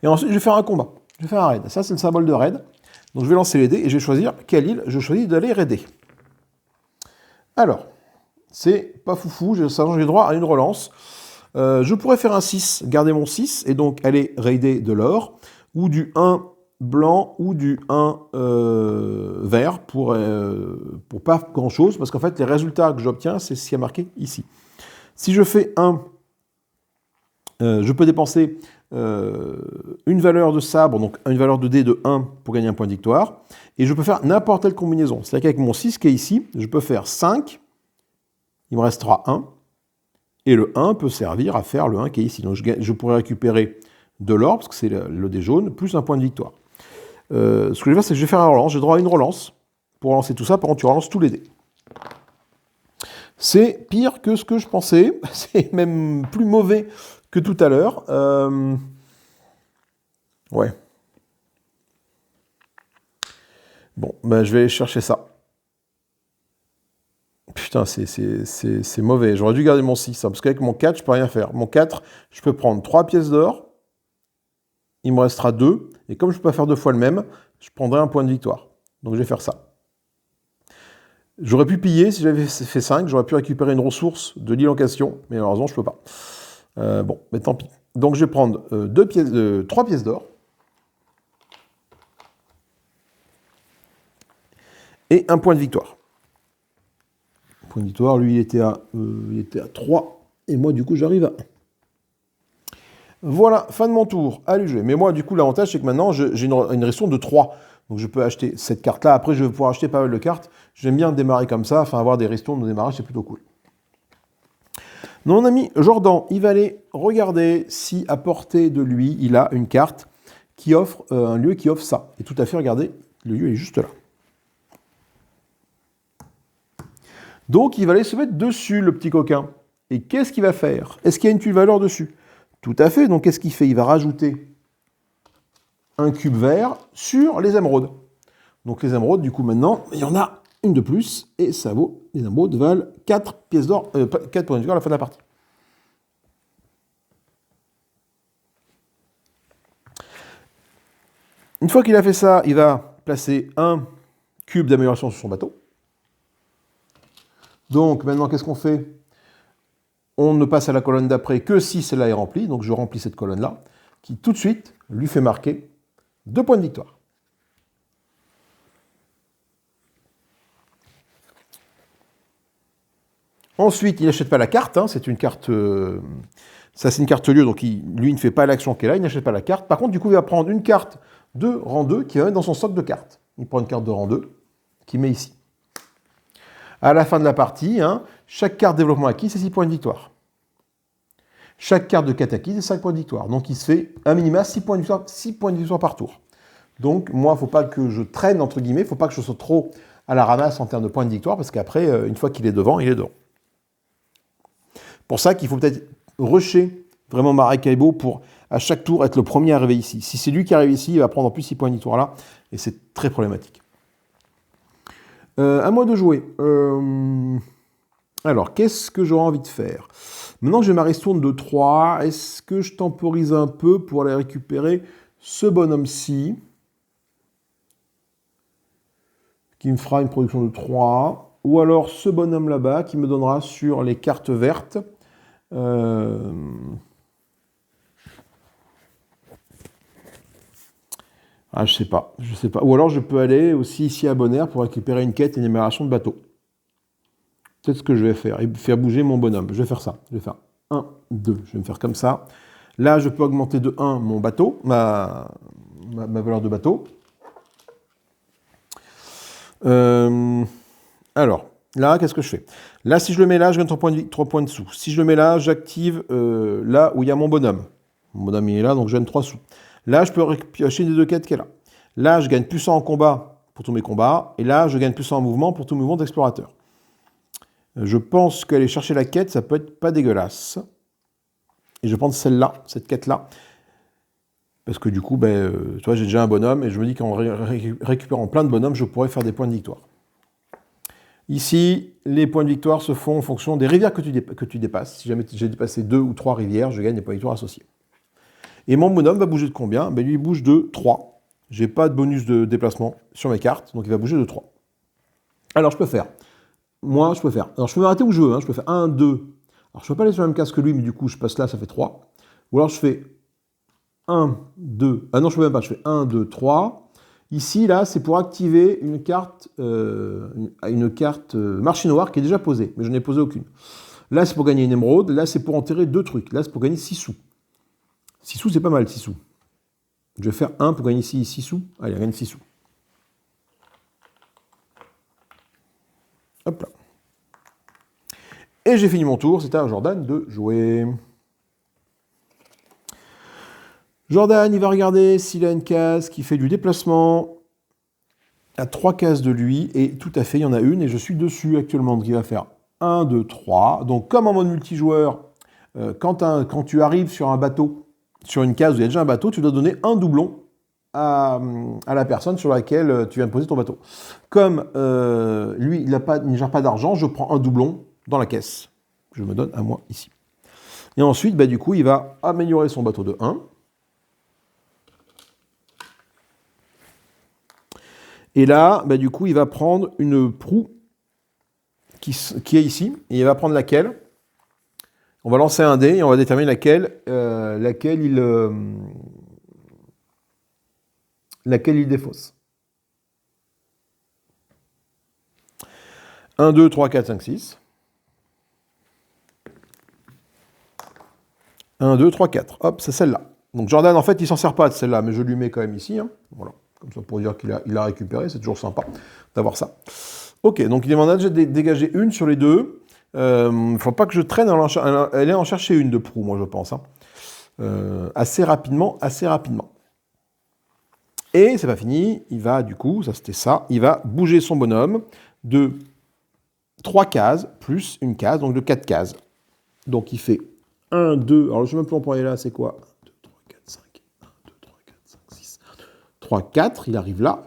Et ensuite, je vais faire un combat. Je vais faire un raid. Ça, c'est le symbole de raid. Donc je vais lancer les dés et je vais choisir quelle île je choisis d'aller raider. Alors, c'est pas foufou, j'ai droit à une relance. Je pourrais faire un 6, garder mon 6 et donc aller raider de l'or, ou du 1 blanc ou du 1 vert pour pas grand chose, parce qu'en fait les résultats que j'obtiens, c'est ce qui est marqué ici. Si je fais 1, je peux dépenser une valeur de sabre, donc une valeur de dé de 1 pour gagner un point de victoire, et je peux faire n'importe quelle combinaison. C'est-à-dire qu'avec mon 6 qui est ici, je peux faire 5, il me restera 1, et le 1 peut servir à faire le 1 qui est ici. Donc je pourrais récupérer de l'or, parce que c'est le dé jaune, plus un point de victoire. Ce que je vais faire, c'est que je vais faire un relance, j'ai droit à une relance. Pour relancer tout ça, par contre, tu relances tous les dés. C'est pire que ce que je pensais, c'est même plus mauvais que tout à l'heure. Ouais. Bon, ben, je vais aller chercher ça. Putain, c'est mauvais. J'aurais dû garder mon 6, hein, parce qu'avec mon 4, je peux rien faire. Mon 4, je peux prendre 3 pièces d'or. Il me restera 2. Et comme je ne peux pas faire 2 fois le même, je prendrai un point de victoire. Donc je vais faire ça. J'aurais pu piller, si j'avais fait 5, j'aurais pu récupérer une ressource de l'île en question, mais malheureusement, je ne peux pas. Bon, mais tant pis. Donc je vais prendre 3 pièces d'or. Et un point de victoire. points de victoire. Lui, il était à 3. Et moi, du coup, j'arrive à 1. Voilà, fin de mon tour. Allez, jouer. Mais moi, du coup, l'avantage, c'est que maintenant, j'ai une restriction de 3. Donc, je peux acheter cette carte-là. Après, je vais pouvoir acheter pas mal de cartes. J'aime bien démarrer comme ça. Enfin, avoir des restrictions de démarrage, c'est plutôt cool. Mon ami Jordan, il va aller regarder si à portée de lui, il a une carte qui offre un lieu qui offre ça. Et tout à fait, regardez, le lieu est juste là. Donc, il va aller se mettre dessus, le petit coquin. Et qu'est-ce qu'il va faire? Est-ce qu'il y a une tuile valeur dessus? Tout à fait. Donc, qu'est-ce qu'il fait? Il va rajouter un cube vert sur les émeraudes. Donc, les émeraudes, du coup, maintenant, il y en a une de plus. Et ça vaut, les émeraudes valent 4 pièces d'or, 4 points de victoire à la fin de la partie. Une fois qu'il a fait ça, il va placer un cube d'amélioration sur son bateau. Donc, maintenant, qu'est-ce qu'on fait? On ne passe à la colonne d'après que si celle-là est remplie. Donc, je remplis cette colonne-là, qui tout de suite lui fait marquer 2 points de victoire. Ensuite, il n'achète pas la carte. Hein, c'est une carte... ça, c'est une carte lieu, donc lui, il ne fait pas l'action qu'elle a, il n'achète pas la carte. Par contre, du coup, il va prendre une carte de rang 2 qui va mettre dans son stock de cartes. Il prend une carte de rang 2 qu'il met ici. À la fin de la partie, hein, chaque carte développement acquis, c'est 6 points de victoire. Chaque carte de quête acquise, c'est 5 points de victoire. Donc, il se fait un minima 6 points de victoire par tour. Donc, moi, il ne faut pas que je traîne, entre guillemets, il ne faut pas que je sois trop à la ramasse en termes de points de victoire, parce qu'après, une fois qu'il est devant, il est devant. Pour ça qu'il faut peut-être rusher vraiment Maracaibo pour, à chaque tour, être le premier à arriver ici. Si c'est lui qui arrive ici, il va prendre en plus 6 points de victoire là, et c'est très problématique. À moi de jouer. Alors, qu'est-ce que j'aurais envie de faire? Maintenant que j'ai ma ristourne de 3, est-ce que je temporise un peu pour aller récupérer ce bonhomme-ci, qui me fera une production de 3, ou alors ce bonhomme là-bas, qui me donnera sur les cartes vertes. Ah, je sais pas. Ou alors je peux aller aussi ici à Bonaire pour récupérer une quête et une amélioration de bateau. C'est ce que je vais faire, et faire bouger mon bonhomme. Je vais faire ça. Je vais faire 1, 2. Je vais me faire comme ça. Là, je peux augmenter de 1 mon bateau, ma valeur de bateau. Alors, là, qu'est-ce que je fais? Là, si je le mets là, je gagne 3 points de sous. Si je le mets là, j'active là où il y a mon bonhomme. Mon bonhomme, il est là, donc je gagne 3 sous. Là, je peux acheter une des 2 quêtes qui est là. Là, je gagne plus 1 en combat pour tous mes combats. Et là, je gagne plus 1 en mouvement pour tout mouvement d'explorateur. Je pense qu'aller chercher la quête, ça peut être pas dégueulasse. Et je vais prendre celle-là, cette quête-là. Parce que du coup, tu vois, j'ai déjà un bonhomme. Et je me dis qu'en récupérant plein de bonhommes, je pourrais faire des points de victoire. Ici, les points de victoire se font en fonction des rivières que tu dépasses. Si jamais j'ai dépassé 2 ou 3 rivières, je gagne des points de victoire associés. Et mon bonhomme va bouger de combien? Lui, il bouge de 3. Je n'ai pas de bonus de déplacement sur mes cartes, donc il va bouger de 3. Alors, je peux faire. Moi, je peux faire. Alors, je peux m'arrêter où je veux. Hein. Je peux faire 1, 2. Alors, je ne peux pas aller sur la même case que lui, mais du coup, je passe là, ça fait 3. Ou alors, je fais 1, 2. Ah non, je ne peux même pas. Je fais 1, 2, 3. Ici, là, c'est pour activer une carte marché noir qui est déjà posée, mais je n'ai posé aucune. Là, c'est pour gagner une émeraude. Là, c'est pour enterrer 2 trucs. Là, c'est pour gagner 6 sous. 6 sous, c'est pas mal, 6 sous. Je vais faire 1 pour gagner ici 6 sous. Allez, on gagne 6 sous. Hop là. Et j'ai fini mon tour. C'est à Jordan de jouer. Jordan, il va regarder s'il a une case qui fait du déplacement à 3 cases de lui. Et tout à fait, il y en a une. Et je suis dessus actuellement. Donc, il va faire 1, 2, 3. Donc, comme en mode multijoueur, quand tu arrives sur un bateau, sur une case où il y a déjà un bateau, tu dois donner un doublon à la personne sur laquelle tu viens de poser ton bateau. Comme lui, il ne gère pas d'argent, je prends un doublon dans la caisse. Je me donne à moi ici. Et ensuite, du coup, il va améliorer son bateau de 1. Et là, du coup, il va prendre une proue qui est ici. Et il va prendre laquelle? On va lancer un dé et on va déterminer laquelle il défausse. 1, 2, 3, 4, 5, 6. 1, 2, 3, 4. Hop, c'est celle-là. Donc Jordan, en fait, il s'en sert pas de celle-là, mais je lui mets quand même ici. Hein. Voilà. Comme ça, pour dire qu'il a récupéré, c'est toujours sympa d'avoir ça. Ok, donc il m'en a déjà dégagé une sur les deux. Il ne faut pas que je traîne, elle est en chercher une de proue, moi je pense. Hein. Assez rapidement, assez rapidement. Et c'est pas fini, il va du coup, ça c'était ça, il va bouger son bonhomme de 3 cases plus une case, donc de 4 cases. Donc il fait 1, 2, alors je sais même plus pour aller là, c'est quoi 1, 2, 3, 4, 5, 1, 2, 3, 4, 5, 6, 3, 4, il arrive là,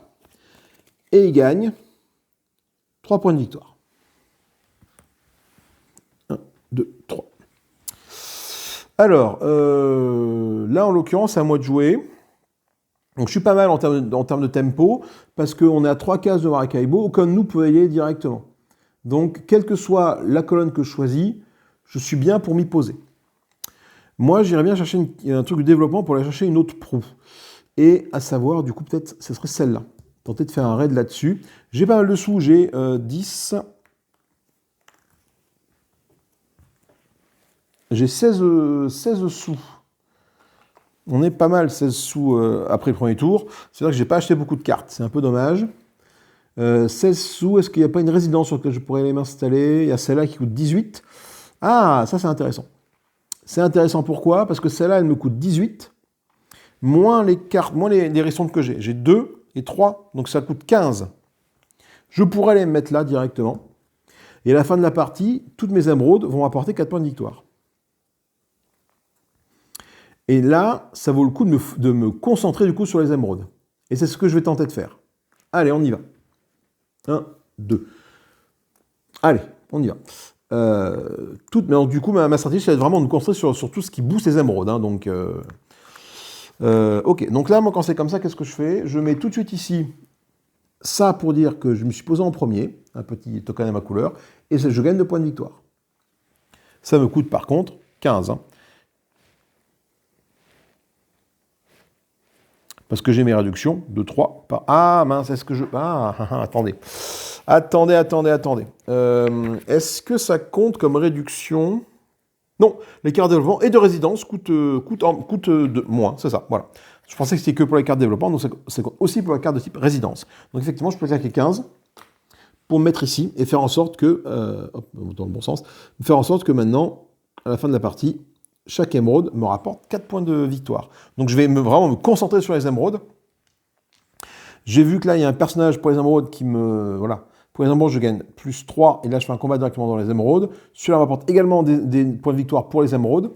et il gagne 3 points de victoire. 1, 2, 3. Alors, là en l'occurrence, c'est à moi de jouer. Donc je suis pas mal en termes de tempo, parce qu'on est à 3 cases de Maracaibo, aucun de nous peut y aller directement. Donc, quelle que soit la colonne que je choisis, je suis bien pour m'y poser. Moi, j'irais bien chercher un truc de développement pour aller chercher une autre proue. Et à savoir, du coup, peut-être, ce serait celle-là. Tenter de faire un raid là-dessus. J'ai pas mal de sous, j'ai 10. J'ai 16 sous. On est pas mal 16 sous après le premier tour. C'est vrai que j'ai pas acheté beaucoup de cartes, c'est un peu dommage. 16 sous, est-ce qu'il n'y a pas une résidence sur laquelle je pourrais aller m'installer? Il y a celle-là qui coûte 18. Ah, ça c'est intéressant. C'est intéressant pourquoi? Parce que celle-là, elle me coûte 18, moins les cartes, moins les restantes que j'ai. J'ai 2 et 3, donc ça coûte 15. Je pourrais aller me mettre là directement. Et à la fin de la partie, toutes mes émeraudes vont apporter 4 points de victoire. Et là, ça vaut le coup de me concentrer du coup sur les émeraudes. Et c'est ce que je vais tenter de faire. Allez, on y va. 1, 2. Allez, on y va. Mais donc, du coup, ma stratégie, c'est vraiment de me concentrer sur tout ce qui booste les émeraudes. Hein, donc, ok, donc là, moi, quand c'est comme ça, qu'est-ce que je fais? Je mets tout de suite ici ça pour dire que je me suis posé en premier, un petit token à ma couleur, et je gagne 2 points de victoire. Ça me coûte par contre 15. Hein. Parce que j'ai mes réductions de 3 par... Ah mince, est-ce que je... attendez. Attendez. Est-ce que ça compte comme réduction? Non, les cartes de développement et de résidence coûtent moins, c'est ça, voilà. Je pensais que c'était que pour les cartes de développement, donc c'est aussi pour la carte de type résidence. Donc effectivement, je peux claquer 15 pour me mettre ici et faire en sorte que, dans le bon sens, faire en sorte que maintenant, à la fin de la partie, chaque émeraude me rapporte 4 points de victoire. Donc je vais vraiment me concentrer sur les émeraudes. J'ai vu que là, il y a un personnage pour les émeraudes qui me... Voilà. Pour les émeraudes, je gagne plus 3, et là, je fais un combat directement dans les émeraudes. Celui-là m'apporte également des points de victoire pour les émeraudes.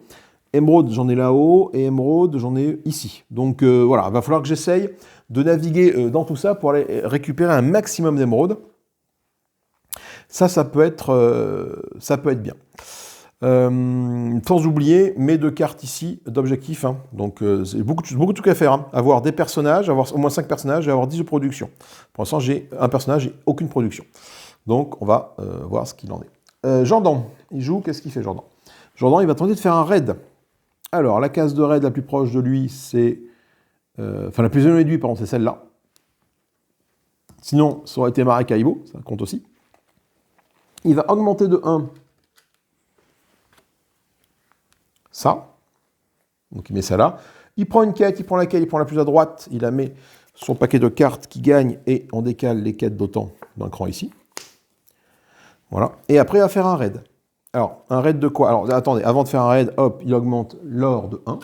Émeraude, j'en ai là-haut, et émeraude, j'en ai ici. Donc voilà, il va falloir que j'essaye de naviguer dans tout ça pour aller récupérer un maximum d'émeraudes. Ça peut être bien. Sans oublier mes 2 cartes ici d'objectifs. Hein. Donc c'est beaucoup de trucs à faire. Hein. Avoir des personnages, avoir au moins 5 personnages et avoir 10 de production. Pour l'instant, j'ai un personnage et aucune production. Donc on va voir ce qu'il en est. Jordan, il joue, qu'est-ce qu'il fait Jordan? Jordan, il va tenter de faire un raid. Alors, la case de raid la plus proche de lui, c'est... Enfin, la plus éloignée de lui, pardon, c'est celle-là. Sinon, ça aurait été Maracaibo, ça compte aussi. Il va augmenter de 1 ça. Donc il met ça là. Il prend une quête, il prend laquelle? Il prend la plus à droite, il la met son paquet de cartes qui gagne et on décale les quêtes d'autant d'un cran ici. Voilà. Et après, il va faire un raid. Alors, un raid de quoi? Alors, attendez, avant de faire un raid, hop, il augmente l'or de 1.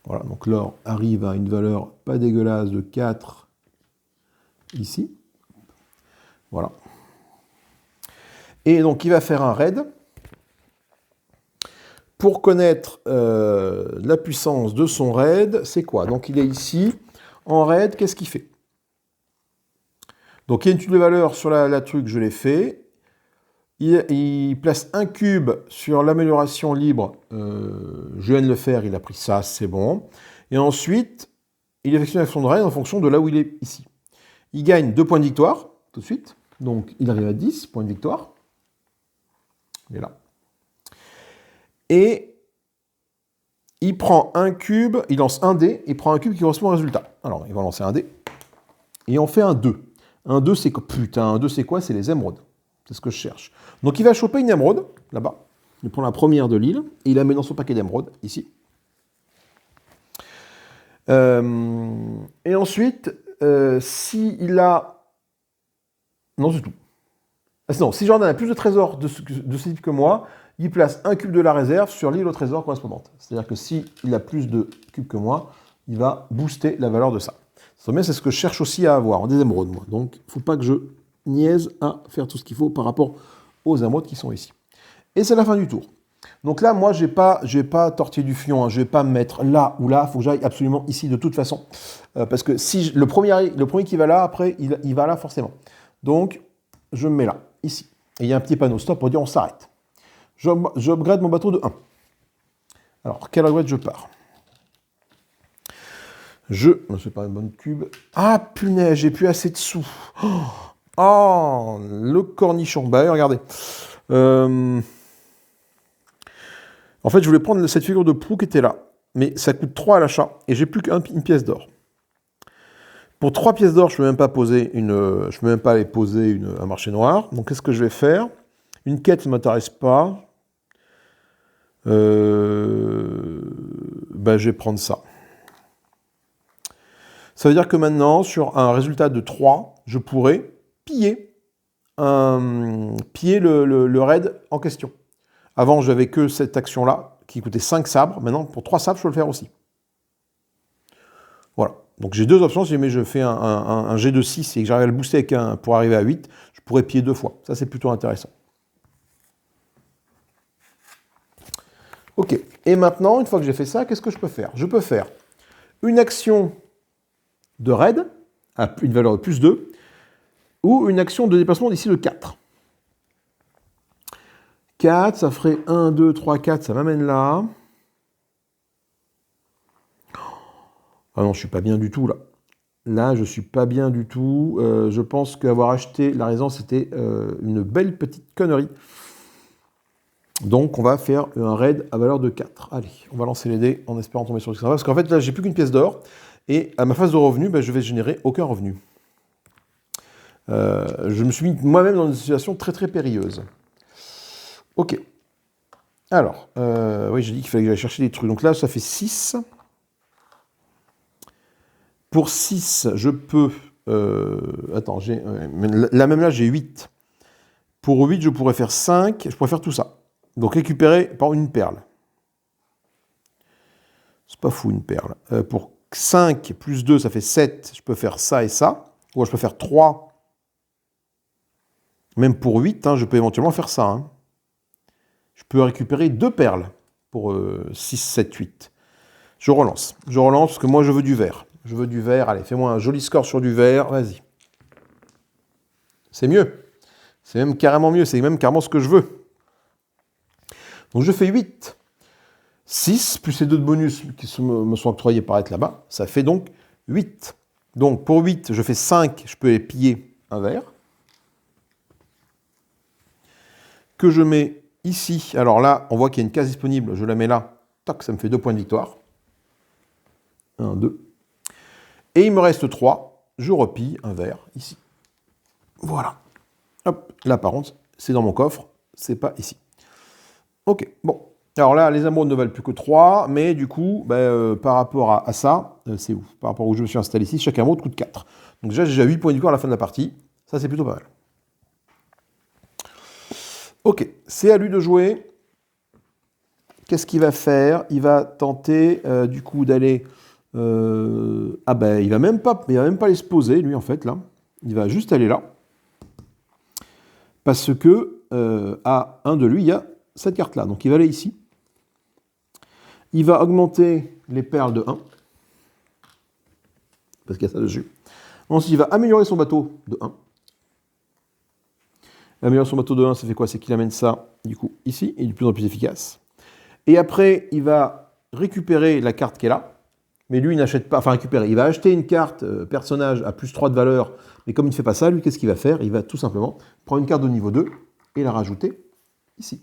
Voilà, donc l'or arrive à une valeur pas dégueulasse de 4 ici. Voilà. Et donc, il va faire un raid. Pour connaître la puissance de son raid, c'est quoi? Donc il est ici, en raid, qu'est-ce qu'il fait? Donc il y a une étude de valeur sur la truc, je l'ai fait. Il place un cube sur l'amélioration libre, je viens de le faire, il a pris ça, c'est bon. Et ensuite, il effectue une action de raid en fonction de là où il est ici. Il gagne 2 points de victoire, tout de suite. Donc il arrive à 10 points de victoire. Il est là. Et il prend un cube, il lance un dé, il prend un cube qui correspond au résultat. Alors, il va lancer un dé, et on fait un 2. Un 2, c'est quoi? Putain, un 2, c'est quoi? C'est les émeraudes. C'est ce que je cherche. Donc, il va choper une émeraude, là-bas. Il prend la première de l'île et il la met dans son paquet d'émeraudes, ici. Et ensuite, s'il a... Non, c'est tout. Non, si Jordan a plus de trésors de ce type que moi, il place un cube de la réserve sur l'île au trésor correspondante. C'est-à-dire que s'il a plus de cubes que moi, il va booster la valeur de ça. C'est ce que je cherche aussi à avoir, en des émeraudes, moi. Donc, il ne faut pas que je niaise à faire tout ce qu'il faut par rapport aux émeraudes qui sont ici. Et c'est la fin du tour. Donc là, moi, je n'ai pas tortillé du fion, hein. Je ne vais pas me mettre là ou là, il faut que j'aille absolument ici de toute façon. Parce que si le premier qui va là, après, il va là forcément. Donc, je me mets là, ici. Et il y a un petit panneau stop pour dire on s'arrête. J'upgrade mon bateau de 1. Alors, quel upgrade je pars? C'est pas une bonne cube. Ah, punaise, j'ai plus assez de sous. Oh, le cornichon. Bah, regardez. En fait, je voulais prendre cette figure de proue qui était là. Mais ça coûte 3 à l'achat. Et j'ai plus qu'une pièce d'or. Pour 3 pièces d'or, je ne peux même pas aller poser un marché noir. Donc, qu'est-ce que je vais faire? Une quête ne m'intéresse pas. Je vais prendre ça. Ça veut dire que maintenant, sur un résultat de 3, je pourrais piller le raid en question. Avant, j'avais que cette action-là, qui coûtait 5 sabres. Maintenant, pour 3 sabres, je peux le faire aussi. Voilà. Donc j'ai 2 options. Si jamais je fais un G de 6 et que j'arrive à le booster pour arriver à 8, je pourrais piller 2 fois. Ça, c'est plutôt intéressant. Ok. Et maintenant, une fois que j'ai fait ça, qu'est-ce que je peux faire? Je peux faire une action de raid, à une valeur de plus 2, ou une action de déplacement d'ici de 4. 4, ça ferait 1, 2, 3, 4, ça m'amène là. Ah non, je suis pas bien du tout là. Là, je suis pas bien du tout. Je pense qu'avoir acheté la résidence, c'était une belle petite connerie. Donc, on va faire un raid à valeur de 4. Allez, on va lancer les dés en espérant tomber sur le 6. Parce qu'en fait, là, j'ai plus qu'une pièce d'or. Et à ma phase de revenu, je vais générer aucun revenu. Je me suis mis moi-même dans une situation très très périlleuse. Ok. Alors, oui, j'ai dit qu'il fallait que j'aille chercher des trucs. Donc là, ça fait 6. Pour 6, je peux... attends, là même là, j'ai 8. Pour 8, je pourrais faire 5. Je pourrais faire tout ça. Donc récupérer par une perle. C'est pas fou une perle. Pour 5 plus 2, ça fait 7. Je peux faire ça et ça. Ou je peux faire 3. Même pour 8, je peux éventuellement faire ça. Hein. Je peux récupérer 2 perles pour 6, 7, 8. Je relance. Je relance parce que moi, je veux du vert. Je veux du vert. Allez, fais-moi un joli score sur du vert. Vas-y. C'est mieux. C'est même carrément mieux. C'est même carrément ce que je veux. Donc, je fais 8. 6, plus ces 2 de bonus qui me sont octroyés par être là-bas. Ça fait donc 8. Donc, pour 8, je fais 5. Je peux les piller un vert. Que je mets ici. Alors là, on voit qu'il y a une case disponible. Je la mets là. Toc, ça me fait 2 points de victoire. 1, 2. Et il me reste 3. Je repille un vert ici. Voilà. Hop. Là, par contre, c'est dans mon coffre. C'est pas ici. Ok. Bon. Alors là, les émeraudes ne valent plus que 3. Mais du coup, par rapport à ça, c'est où? Par rapport où je me suis installé ici, chaque émeraude coûte 4. Donc déjà, j'ai déjà 8 points de victoire à la fin de la partie. Ça, c'est plutôt pas mal. Ok, c'est à lui de jouer. Qu'est-ce qu'il va faire? Il va tenter du coup d'aller... il va même pas aller se poser, lui, en fait, là. Il va juste aller là. Parce que à 1 de lui, il y a cette carte-là. Donc il va aller ici. Il va augmenter les perles de 1. Parce qu'il y a ça dessus. Ensuite, il va améliorer son bateau de 1. Améliorer son bateau de 1, ça fait quoi? C'est qu'il amène ça, du coup, ici, et de plus en plus efficace. Et après, il va récupérer la carte qui est là. Mais lui, il n'achète pas... Enfin, récupérer. Il va acheter une carte personnage à plus 3 de valeur. Mais comme il ne fait pas ça, lui, qu'est-ce qu'il va faire? Il va tout simplement prendre une carte de niveau 2 et la rajouter ici.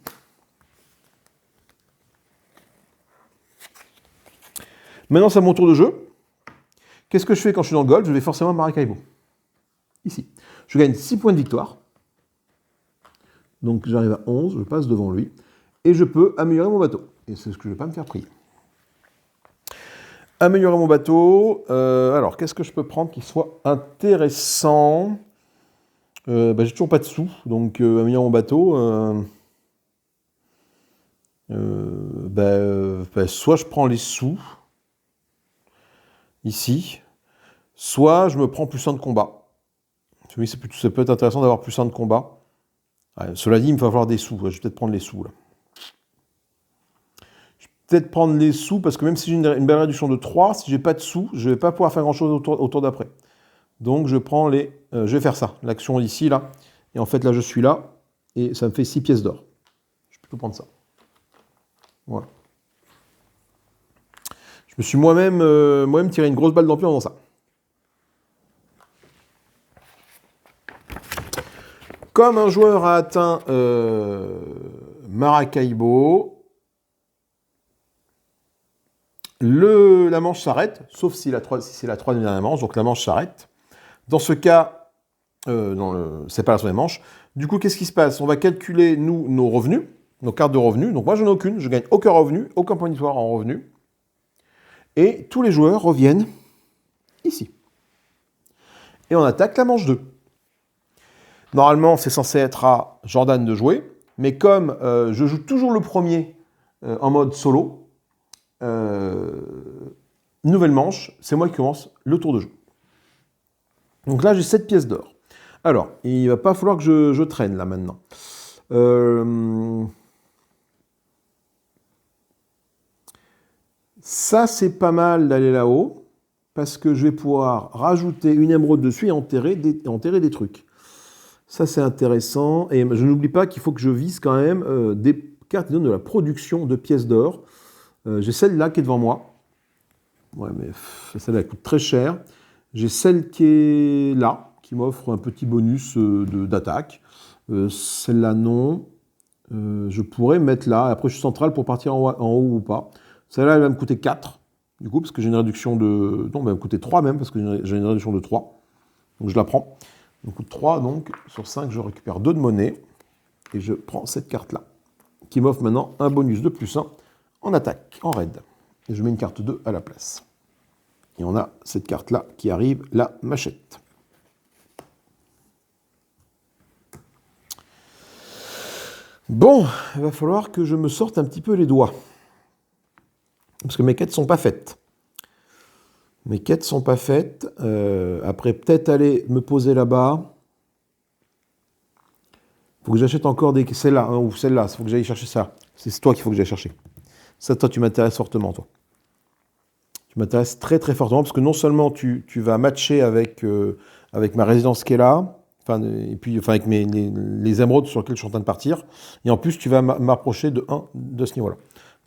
Maintenant, c'est à mon tour de jeu. Qu'est-ce que je fais quand je suis dans le gold? Je vais forcément à Maracaibo. Ici. Je gagne 6 points de victoire. Donc, j'arrive à 11. Je passe devant lui. et je peux améliorer mon bateau. Et c'est ce que je ne vais pas me faire prier. Améliorer mon bateau. Alors, qu'est-ce que je peux prendre qui soit intéressant? J'ai toujours pas de sous, donc améliorer mon bateau. Soit je prends les sous, ici, soit je me prends plus 1 de combat. Oui, ça peut être intéressant d'avoir plus 1 de combat. Ouais, cela dit, il me va falloir des sous. Je vais peut-être prendre les sous, là. Peut-être prendre les sous, parce que même si j'ai une belle réduction de 3, si j'ai pas de sous, je vais pas pouvoir faire grand-chose au tour d'après. Donc je prends je vais faire ça, l'action ici, là. Et en fait, là, je suis là, et ça me fait 6 pièces d'or. Je vais plutôt prendre ça. Voilà. Je me suis moi-même tiré une grosse balle dans le pied en faisant ça. Comme un joueur a atteint Maracaibo, la manche s'arrête, sauf si c'est la troisième dernière manche, donc la manche s'arrête. Dans ce cas, c'est pas la troisième manche. Du coup, qu'est-ce qui se passe? On va calculer, nous, nos revenus, nos cartes de revenus. Donc moi, j'en ai aucune, je gagne aucun revenu, aucun point d'histoire en revenus. Et tous les joueurs reviennent ici. Et on attaque la manche 2. Normalement, c'est censé être à Jordan de jouer, mais comme je joue toujours le premier en mode solo, nouvelle manche, c'est moi qui commence le tour de jeu. Donc là, j'ai 7 pièces d'or. Alors, il ne va pas falloir que je traîne là maintenant. Ça, c'est pas mal d'aller là-haut, parce que je vais pouvoir rajouter une émeraude dessus et enterrer des trucs. Ça, c'est intéressant. Et je n'oublie pas qu'il faut que je vise quand même des cartes qui donnent de la production de pièces d'or. J'ai celle-là qui est devant moi. Ouais, mais celle-là, elle coûte très cher. J'ai celle qui est là, qui m'offre un petit bonus d'attaque. Celle-là, non. Je pourrais mettre là. Après, je suis central pour partir en haut ou pas. Celle-là, elle va me coûter 4. Du coup, parce que j'ai une réduction de... Non, elle va me coûter 3 même, parce que j'ai une réduction de 3. Donc, je la prends. Elle me coûte 3, donc sur 5, je récupère 2 de monnaie. Et je prends cette carte-là, qui m'offre maintenant un bonus de plus 1 en attaque, en raid. Et je mets une carte 2 à la place. Et on a cette carte-là qui arrive, la machette. Bon, il va falloir que je me sorte un petit peu les doigts. Parce que mes quêtes ne sont pas faites. Mes quêtes ne sont pas faites. Après, peut-être aller me poser là-bas. Il faut que j'achète encore celle-là, hein, ou celle-là. Il faut que j'aille chercher ça. C'est toi qu'il faut que j'aille chercher. Ça, toi, tu m'intéresses fortement, toi. Tu m'intéresses très, très fortement, parce que non seulement tu vas matcher avec ma résidence qui est là, et puis avec les émeraudes sur lesquelles je suis en train de partir, et en plus, tu vas m'approcher de ce niveau-là.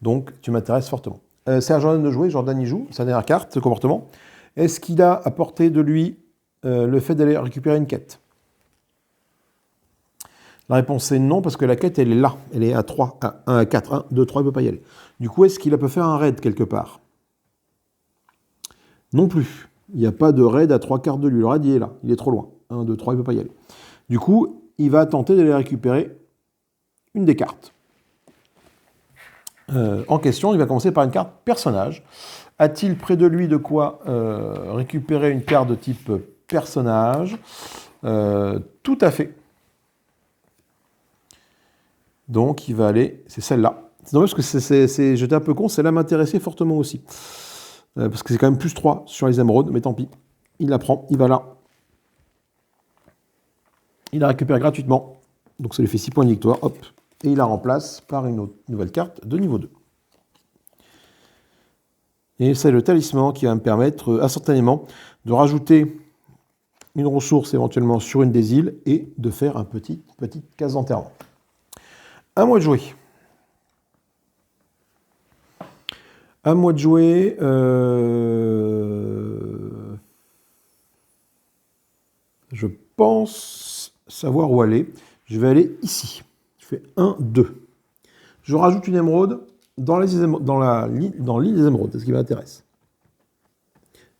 Donc, tu m'intéresses fortement. C'est à Jordan de jouer. Jordan y joue. Sa dernière carte, ce comportement. Est-ce qu'il a apporté de lui le fait d'aller récupérer une quête? La réponse est non, parce que la quête, elle est là. Elle est à 3, à 1, à 4, 1, 2, 3, il ne peut pas y aller. Du coup, est-ce qu'il peut faire un raid quelque part? Non plus. Il n'y a pas de raid à 3 quarts de lui. Le raid, il est là. Il est trop loin. 1, 2, 3, il ne peut pas y aller. Du coup, il va tenter d'aller récupérer une des cartes. En question, il va commencer par une carte personnage. A-t-il près de lui de quoi récupérer une carte de type personnage? Tout à fait. Donc, il va aller... C'est celle-là. C'est dommage parce que j'étais un peu con, celle-là m'intéressait fortement aussi. Parce que c'est quand même plus 3 sur les émeraudes, mais tant pis. Il la prend, il va là. Il la récupère gratuitement. Donc, ça lui fait 6 points de victoire. Hop. Et il la remplace par une nouvelle carte de niveau 2. Et c'est le talisman qui va me permettre instantanément de rajouter une ressource éventuellement sur une des îles et de faire un petite case d'enterrement. À moi de jouer. À moi de jouer. Je pense savoir où aller. Je vais aller ici. Je fais 1, 2. Je rajoute une émeraude dans l'île des émeraudes. C'est ce qui m'intéresse.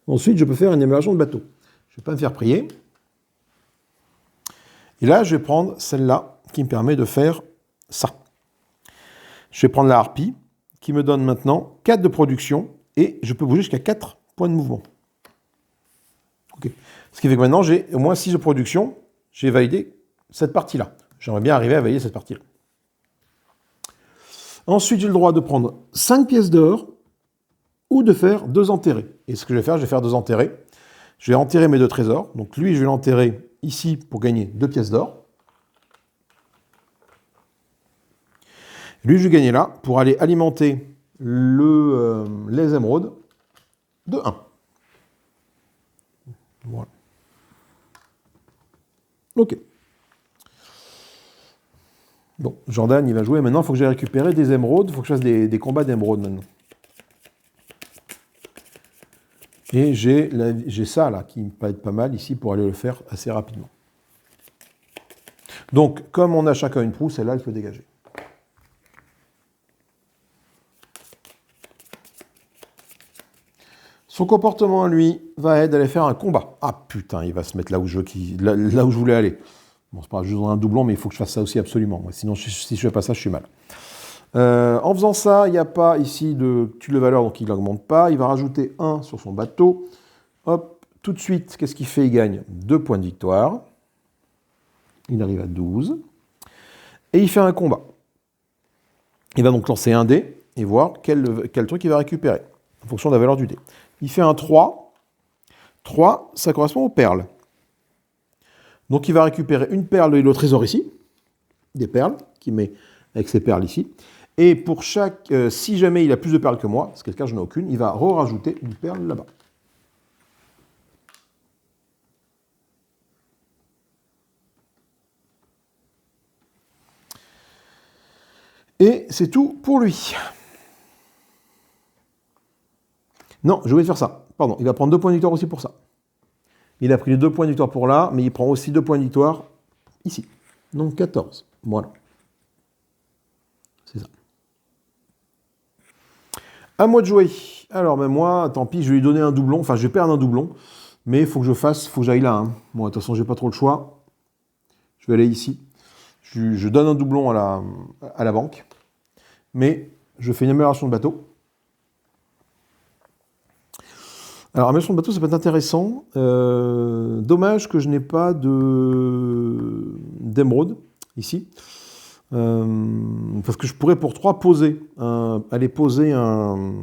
Ensuite, je peux faire une amélioration de bateau. Je ne vais pas me faire prier. Et là, je vais prendre celle-là qui me permet de faire ça. Je vais prendre la harpie, qui me donne maintenant 4 de production, et je peux bouger jusqu'à 4 points de mouvement. Okay. Ce qui fait que maintenant, j'ai au moins 6 de production, j'ai validé cette partie-là. J'aimerais bien arriver à valider cette partie-là. Ensuite, j'ai le droit de prendre 5 pièces d'or, ou de faire 2 enterrés. Et ce que je vais faire 2 enterrés. Je vais enterrer mes 2 trésors. Donc lui, je vais l'enterrer ici pour gagner 2 pièces d'or. Lui, je vais gagner là pour aller alimenter les émeraudes de 1. Voilà. Ok. Bon, Jordan, il va jouer. Maintenant, il faut que j'aille récupérer des émeraudes. Il faut que je fasse des combats d'émeraudes maintenant. Et j'ai ça là, qui va être pas mal ici pour aller le faire assez rapidement. Donc, comme on a chacun une proue, celle-là, elle peut dégager. Son comportement, lui, va être d'aller faire un combat. Ah putain, il va se mettre là où je voulais aller. Bon, c'est pas juste un doublon, mais il faut que je fasse ça aussi absolument. Sinon, si je fais pas ça, je suis mal. En faisant ça, il n'y a pas ici de tue de valeur, donc il n'augmente pas. Il va rajouter 1 sur son bateau. Hop, tout de suite, qu'est-ce qu'il fait? Il gagne 2 points de victoire. Il arrive à 12. Et il fait un combat. Il va donc lancer un dé et voir quel truc il va récupérer, en fonction de la valeur du dé. Il fait un 3. 3, ça correspond aux perles. Donc il va récupérer une perle et le trésor ici. Des perles, qu'il met avec ses perles ici. Et pour si jamais il a plus de perles que moi, ce qui est le cas, je n'ai aucune, il va rajouter une perle là-bas. Et c'est tout pour lui. Non, je voulais faire ça. Pardon, il va prendre 2 points de victoire aussi pour ça. Il a pris les 2 points de victoire pour là, mais il prend aussi 2 points de victoire ici. Donc 14. Voilà. C'est ça. À moi de jouer. Alors, ben moi, tant pis, je vais lui donner un doublon. Enfin, je vais perdre un doublon. Mais il faut que j'aille là. Hein. Bon, de toute façon, j'ai pas trop le choix. Je vais aller ici. Je donne un doublon à la banque. Mais je fais une amélioration de bateau. Alors, amélioration de bateau, ça peut être intéressant. Dommage que je n'ai pas d'émeraude ici. Parce que je pourrais pour 3 aller poser un...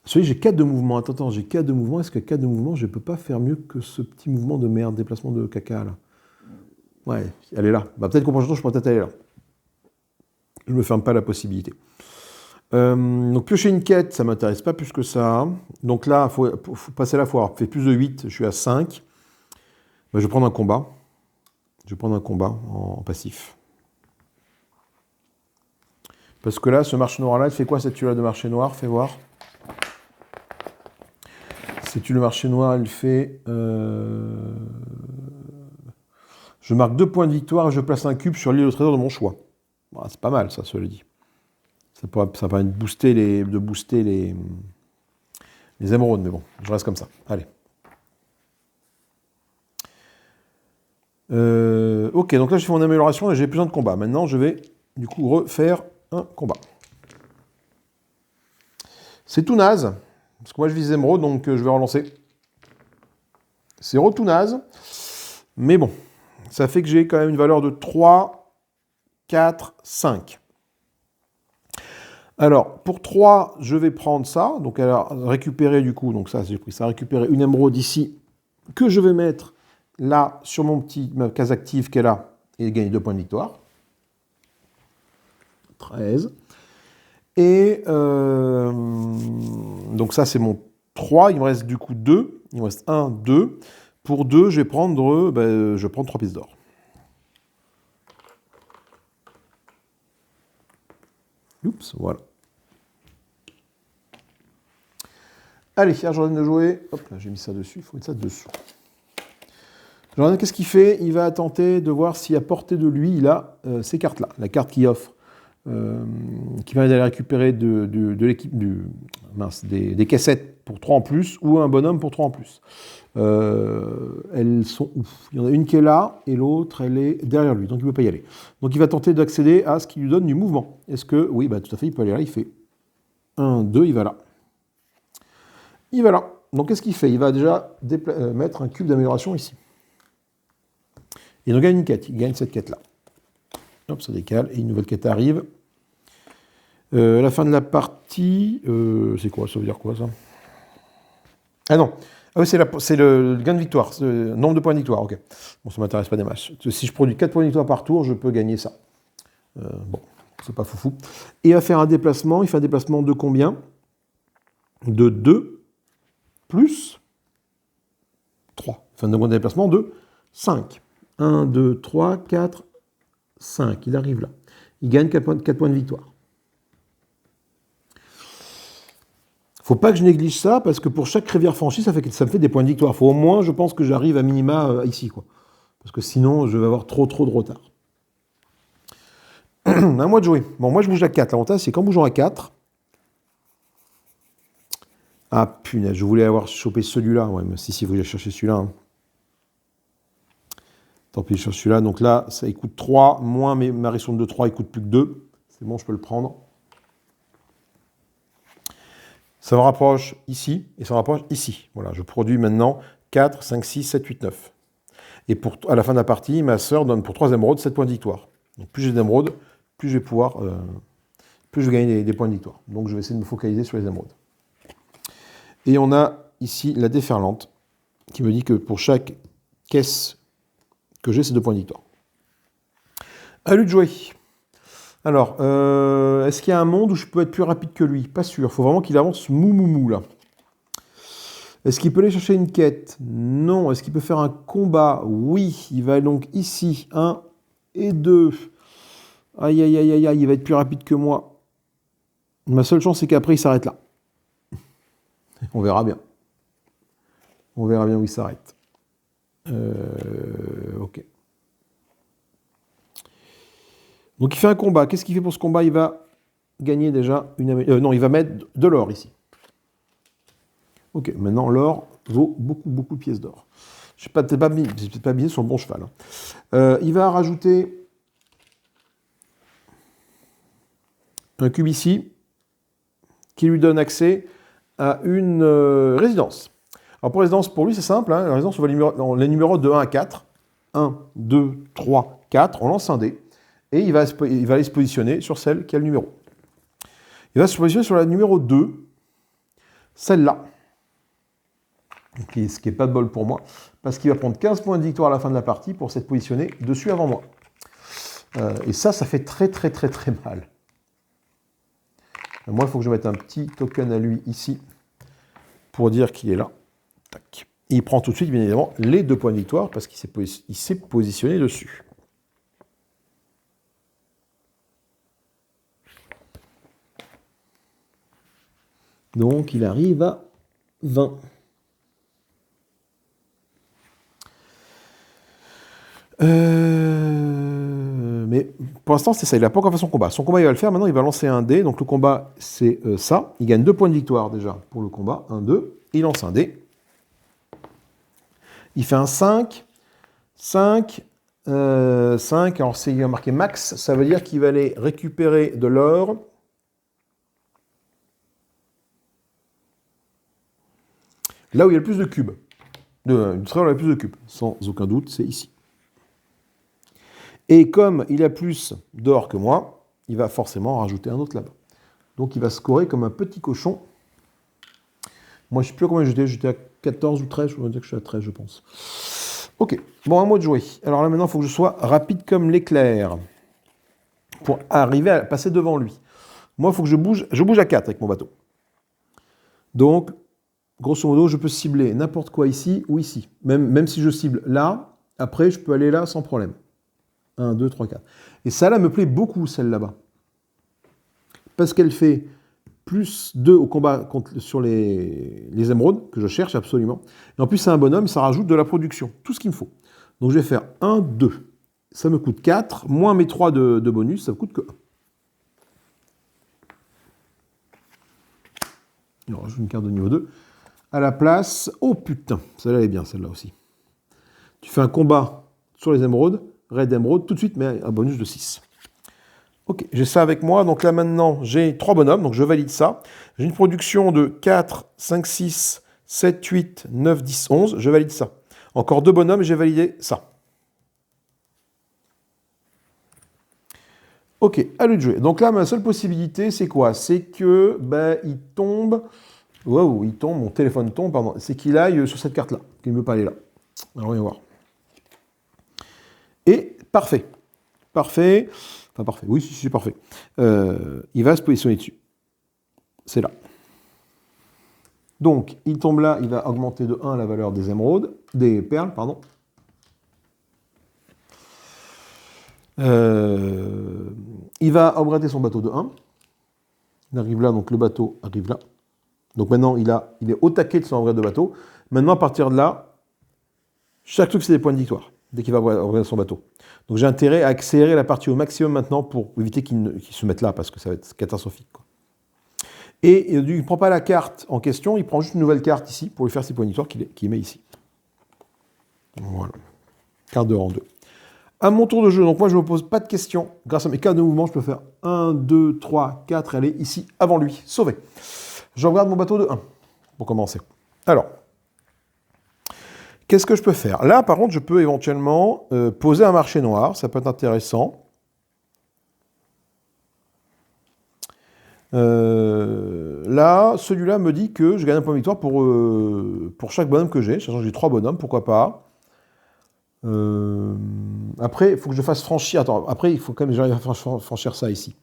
Celui j'ai 4 de mouvement. Attends, j'ai 4 de mouvement. Est-ce que 4 de mouvement, je ne peux pas faire mieux que ce petit mouvement de merde, déplacement de caca, là? Ouais, elle est là. Bah, peut-être qu'au prochain tour, je pourrais peut-être aller là. Je ne me ferme pas la possibilité. Donc piocher une quête, ça ne m'intéresse pas plus que ça. Donc là, il faut passer la fois. Fait plus de 8, je suis à 5. Ben, je vais prendre un combat. Je vais prendre un combat en passif. Parce que là, ce marché noir-là, il fait quoi cette tue-là de marché noir? Fais voir. Cette tue le marché noir, il fait... Je marque 2 points de victoire et je place un cube sur l'île au trésor de mon choix. Bon, c'est pas mal, ça, cela dit. Ça permet de booster les émeraudes, mais bon, je reste comme ça. Allez. Ok, donc là, j'ai fait mon amélioration et j'ai plus besoin de combat. Maintenant, je vais, du coup, refaire un combat. C'est tout naze, parce que moi, je vise émeraude, donc je vais relancer. C'est tout naze, mais bon, ça fait que j'ai quand même une valeur de 3, 4, 5. Alors, pour 3, je vais prendre ça. Donc, elle a récupéré du coup, donc ça, j'ai pris ça, récupérer une émeraude ici, que je vais mettre là, sur ma case active qu'elle a, et gagner 2 points de victoire. 13. Et donc ça, c'est mon 3. Il me reste du coup 2. Il me reste 1, 2. Pour 2, je vais prendre, je prends 3 pièces d'or. Oups, voilà. Allez, Jordan de jouer. Hop, là, j'ai mis ça dessus. Il faut mettre ça dessous. Jordan, qu'est-ce qu'il fait? Il va tenter de voir si à portée de lui, il a ces cartes-là. La carte qui offre, qui permet d'aller récupérer de l'équipe des caissettes pour 3 en plus ou un bonhomme pour 3 en plus. Elles sont où? Il y en a une qui est là et l'autre elle est derrière lui, donc il ne peut pas y aller. Donc il va tenter d'accéder à ce qui lui donne du mouvement. Est-ce que, oui, bah, tout à fait, il peut aller là, il fait 1, 2, il va là. Il va là. Donc qu'est-ce qu'il fait? Il va déjà mettre un cube d'amélioration ici. Et donc il gagne une quête, il gagne cette quête-là. Hop, ça décale, et une nouvelle quête arrive. À la fin de la partie, c'est quoi? Ça veut dire quoi ça? Ah non, ah oui, c'est le gain de victoire, le nombre de points de victoire, ok. Bon, ça ne m'intéresse pas des matchs. Si je produis 4 points de victoire par tour, je peux gagner ça. Bon, c'est pas foufou. Et il va faire un déplacement, il fait un déplacement de combien? De 2 plus 3. Il fait un déplacement de 5. 1, 2, 3, 4, 5. Il arrive là. Il gagne 4 points de victoire. Faut pas que je néglige ça, parce que pour chaque rivière franchie, ça me fait des points de victoire. Faut au moins, je pense que j'arrive à minima ici, quoi. Parce que sinon, je vais avoir trop de retard. À moi de jouer. Bon, moi, je bouge à 4. L'avantage, c'est qu'en bougeant à 4... Ah, punaise, je voulais avoir chopé celui-là. Ouais, mais si, il faut que j'aille chercher celui-là. Hein. Tant pis, je cherche celui-là. Donc là, ça il coûte 3, moins ma ristourne de 3, il coûte plus que 2. C'est bon, je peux le prendre. Ça me rapproche ici, et ça me rapproche ici. Voilà, je produis maintenant 4, 5, 6, 7, 8, 9. Et à la fin de la partie, ma sœur donne pour 3 émeraudes 7 points de victoire. Donc plus j'ai d'émeraudes, plus je vais pouvoir... plus je vais gagner des points de victoire. Donc je vais essayer de me focaliser sur les émeraudes. Et on a ici la déferlante, qui me dit que pour chaque caisse que j'ai, c'est 2 points de victoire. À lui de jouer. Alors, est-ce qu'il y a un monde où je peux être plus rapide que lui? Pas sûr. Il faut vraiment qu'il avance mou, là. Est-ce qu'il peut aller chercher une quête? Non. Est-ce qu'il peut faire un combat? Oui. Il va donc ici. 1 et 2. Aïe, aïe, aïe, aïe, aïe. Il va être plus rapide que moi. Ma seule chance, c'est qu'après, il s'arrête là. On verra bien. On verra bien où il s'arrête. Ok. Donc il fait un combat. Qu'est-ce qu'il fait pour ce combat? Il va gagner déjà une... non, il va mettre de l'or ici. Ok, maintenant l'or vaut beaucoup de pièces d'or. Je n'ai peut-être pas misé sur le bon cheval. Hein. Il va rajouter un cube ici qui lui donne accès à une résidence. Alors pour résidence, pour lui, c'est simple. Hein. La résidence, on les numéros de 1 à 4. 1, 2, 3, 4. On lance un dé. Et il va aller se positionner sur celle qui a le numéro. Il va se positionner sur la numéro 2, celle-là. Ce qui n'est pas de bol pour moi, parce qu'il va prendre 15 points de victoire à la fin de la partie pour s'être positionné dessus avant moi. Et ça fait très mal. Moi, il faut que je mette un petit token à lui ici pour dire qu'il est là. Tac. Et il prend tout de suite, bien évidemment, les 2 points de victoire parce qu'il s'est positionné dessus. Donc, il arrive à 20. Mais pour l'instant, c'est ça. Il n'a pas encore fait son combat. Son combat, il va le faire. Maintenant, il va lancer un dé. Donc, le combat, c'est ça. Il gagne 2 points de victoire déjà pour le combat. 1, 2. Il lance un dé. Il fait un 5. 5. 5. Alors, il a marqué max. Ça veut dire qu'il va aller récupérer de l'or. Là où il y a le plus de cubes. Là où il y a le plus de cubes. Sans aucun doute, c'est ici. Et comme il a plus d'or que moi, il va forcément en rajouter un autre là-bas. Donc il va scorer comme un petit cochon. Moi, je ne sais plus combien j'étais. J'étais à 14 ou 13. Je vais dire que je suis à 13, je pense. Ok. Bon, à moi de jouer. Alors là, maintenant, il faut que je sois rapide comme l'éclair. Pour arriver à passer devant lui. Moi, il faut que je bouge. Je bouge à 4 avec mon bateau. Donc, grosso modo, je peux cibler n'importe quoi ici ou ici. Même si je cible là, après, je peux aller là sans problème. 1, 2, 3, 4. Et ça, là, me plaît beaucoup, celle là-bas. Parce qu'elle fait plus 2 au combat sur les émeraudes, que je cherche absolument. Et en plus, c'est un bonhomme, ça rajoute de la production. Tout ce qu'il me faut. Donc, je vais faire 1, 2. Ça me coûte 4, moins mes 3 de bonus, ça me coûte que 1. Il rajoute une carte de niveau 2. À la place... Oh putain, celle-là est bien, celle-là aussi. Tu fais un combat sur les émeraudes, raid d'émeraude, tout de suite, mais un bonus de 6. Ok, j'ai ça avec moi. Donc là, maintenant, j'ai 3 bonhommes, donc je valide ça. J'ai une production de 4, 5, 6, 7, 8, 9, 10, 11. Je valide ça. Encore 2 bonhommes, j'ai validé ça. Ok, à lui de jouer. Donc là, ma seule possibilité, c'est quoi? C'est que, il tombe... Waouh, il tombe, mon téléphone tombe, pardon. C'est qu'il aille sur cette carte-là, qu'il ne veut pas aller là. Alors, on va voir. Et parfait. Parfait. Enfin, parfait. Oui, si, c'est parfait. Il va se positionner dessus. C'est là. Donc, il tombe là, il va augmenter de 1 la valeur des émeraudes, des perles, pardon. Il va upgrader son bateau de 1. Il arrive là, donc le bateau arrive là. Donc maintenant, il est au taquet de son upgrade de bateau. Maintenant, à partir de là, chaque truc, c'est des points de victoire, dès qu'il va upgrader son bateau. Donc j'ai intérêt à accélérer la partie au maximum maintenant pour éviter qu'il se mette là, parce que ça va être catastrophique, quoi. Et il ne prend pas la carte en question, il prend juste une nouvelle carte ici, pour lui faire ses points de victoire qu'il met ici. Voilà. Carte de rang 2. À mon tour de jeu, donc moi je ne me pose pas de questions. Grâce à mes cartes de mouvement, je peux faire 1, 2, 3, 4, et aller ici avant lui, sauvé. Je regarde mon bateau de 1, pour commencer. Alors, qu'est-ce que je peux faire? Là, par contre, je peux éventuellement poser un marché noir, ça peut être intéressant. Là, celui-là me dit que je gagne un point de victoire pour chaque bonhomme que j'ai, sachant que j'ai 3 bonhommes, pourquoi pas. Après, il faut que je fasse franchir. Attends, après, il faut quand même que j'arrive à franchir ça ici.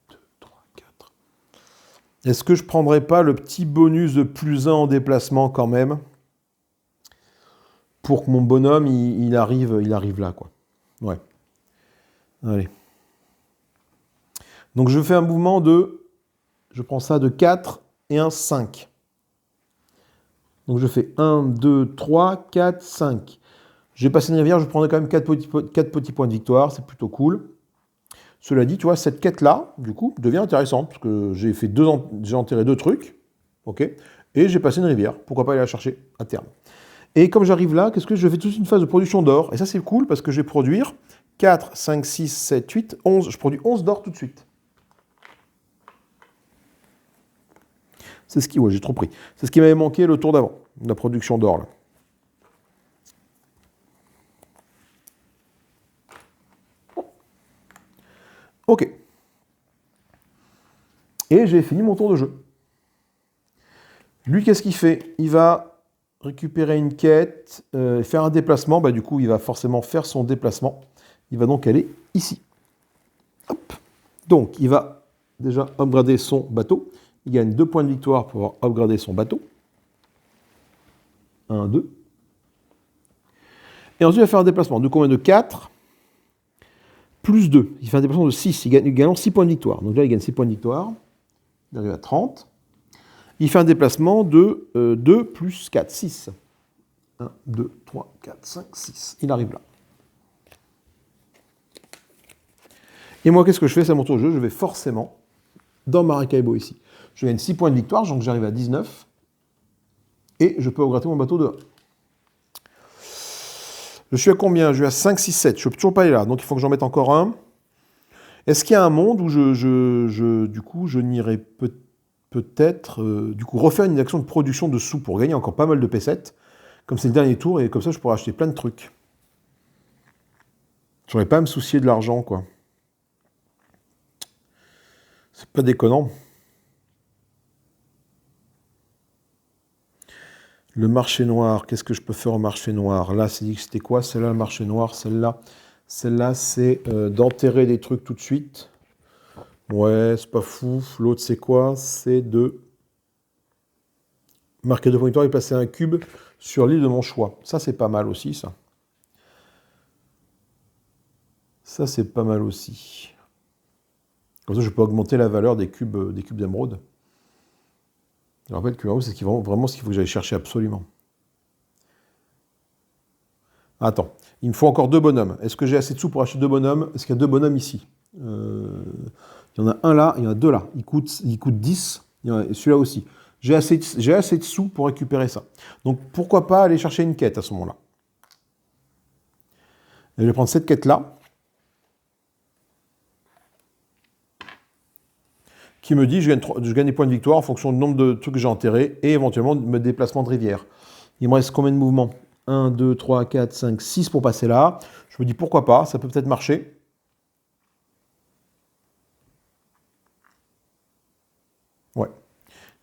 1, 2, 3, 4. Est-ce que je ne prendrais pas le petit bonus de +1 en déplacement quand même, pour que mon bonhomme, il arrive là, quoi. Ouais. Allez. Donc je fais un mouvement je prends ça de 4 et un 5. Donc je fais 1, 2, 3, 4, 5. J'ai passé une rivière, je prendrai quand même 4 petits points de victoire, c'est plutôt cool. Cela dit, tu vois, cette quête-là, du coup, devient intéressante, parce que j'ai enterré 2 trucs, ok, et j'ai passé une rivière, pourquoi pas aller la chercher à terme. Et comme j'arrive là, qu'est-ce que je fais toute une phase de production d'or, et ça c'est cool, parce que je vais produire 4, 5, 6, 7, 8, 11, je produis 11 d'or tout de suite. C'est ce qui... Ouais, j'ai trop pris. C'est ce qui m'avait manqué le tour d'avant, la production d'or, là. Ok. Et j'ai fini mon tour de jeu. Lui, qu'est-ce qu'il fait? Il va récupérer une quête, faire un déplacement. Du coup, il va forcément faire son déplacement. Il va donc aller ici. Hop. Donc, il va déjà upgrader son bateau. Il gagne 2 points de victoire pour avoir upgradé son bateau. 1, 2. Et ensuite, il va faire un déplacement de combien? De 4 plus 2. Il fait un déplacement de 6. Il gagne 6 points de victoire. Donc là, il gagne 6 points de victoire. Il arrive à 30. Il fait un déplacement de 2 plus 4, 6. 1, 2, 3, 4, 5, 6. Il arrive là. Et moi, qu'est-ce que je fais? C'est à mon tour de jeu. Je vais forcément dans Maracaibo ici. Je gagne 6 points de victoire, donc j'arrive à 19. Et je peux upgrader mon bateau de 1. Je suis à combien? Je suis à 5, 6, 7. Je ne peux toujours pas aller là, donc il faut que j'en mette encore un. Est-ce qu'il y a un monde où du coup, je n'irai peut-être refaire une action de production de sous pour gagner encore pas mal de P7, comme c'est le dernier tour, et comme ça, je pourrais acheter plein de trucs. J'aurais pas à me soucier de l'argent, quoi. C'est pas déconnant. Le marché noir, qu'est-ce que je peux faire au marché noir? Là, c'était quoi? Celle-là, le marché noir, celle-là. Celle-là, c'est d'enterrer des trucs tout de suite. Ouais, c'est pas fou. L'autre, c'est quoi? C'est de marquer 2 points de victoire et passer un cube sur l'île de mon choix. Ça, c'est pas mal aussi, ça. Ça, c'est pas mal aussi. Comme ça, je peux augmenter la valeur des cubes d'émeraude. Je rappelle que c'est vraiment ce qu'il faut que j'aille chercher absolument. Attends, il me faut encore 2 bonhommes. Est-ce que j'ai assez de sous pour acheter 2 bonhommes? Est-ce qu'il y a 2 bonhommes ici? Il y en a un là, il y en a 2 là. Il coûte 10. Celui-là aussi. J'ai assez de sous pour récupérer ça. Donc pourquoi pas aller chercher une quête à ce moment-là. Et je vais prendre cette quête-là, qui me dit je gagne des points de victoire en fonction du nombre de trucs que j'ai enterrés et éventuellement de mes déplacements de rivière. Il me reste combien de mouvements? 1, 2, 3, 4, 5, 6 pour passer là. Je me dis pourquoi pas, ça peut peut-être marcher. Ouais.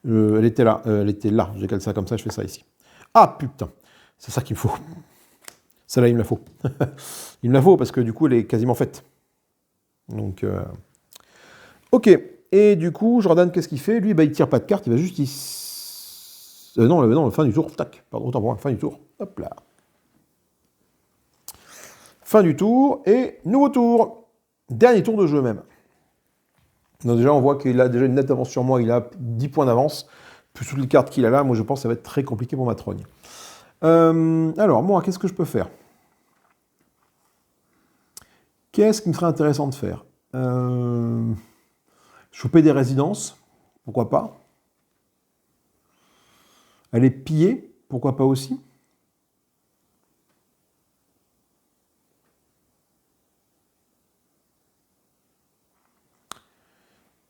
Elle était là. J'ai calé ça comme ça, je fais ça ici. Ah putain, c'est ça qu'il me faut. Celle-là, il me la faut. Il me la faut parce que du coup, elle est quasiment faite. Donc, ok. Et du coup, Jordan, qu'est-ce qu'il fait? Lui, bah, il tire pas de carte, il va juste ici. Non, fin du tour. Tac. Pardon, autant pour moi, fin du tour. Hop là. Fin du tour et nouveau tour. Dernier tour de jeu même. Donc déjà, on voit qu'il a déjà une nette avance sur moi. Il a 10 points d'avance. Plus toutes les cartes qu'il a là, moi je pense que ça va être très compliqué pour ma trogne. Alors, moi, qu'est-ce que je peux faire? Qu'est-ce qui me serait intéressant de faire? Choper des résidences, pourquoi pas? Aller piller, pourquoi pas aussi?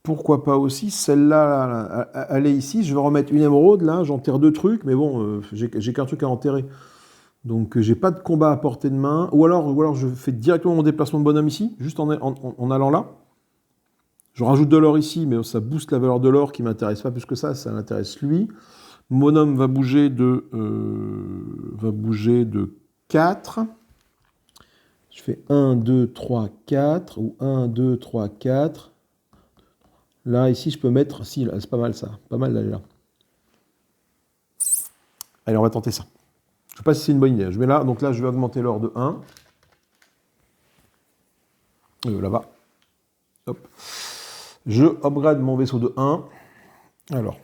Pourquoi pas aussi? Celle-là, elle est ici. Je vais remettre une émeraude, là. J'enterre 2 trucs, mais bon, j'ai qu'un truc à enterrer. Donc, j'ai pas de combat à portée de main. Ou alors je fais directement mon déplacement de bonhomme ici, juste en allant là. Je rajoute de l'or ici, mais ça booste la valeur de l'or qui ne m'intéresse pas plus que ça l'intéresse lui. Mon bonhomme va bouger de 4. Je fais 1, 2, 3, 4, ou 1, 2, 3, 4. Là, ici, je peux mettre... Si, c'est pas mal ça. Pas mal d'aller là. Allez, on va tenter ça. Je ne sais pas si c'est une bonne idée. Je vais là, donc là, je vais augmenter l'or de 1. Là-bas. Hop. Je upgrade mon vaisseau de 1. Alors.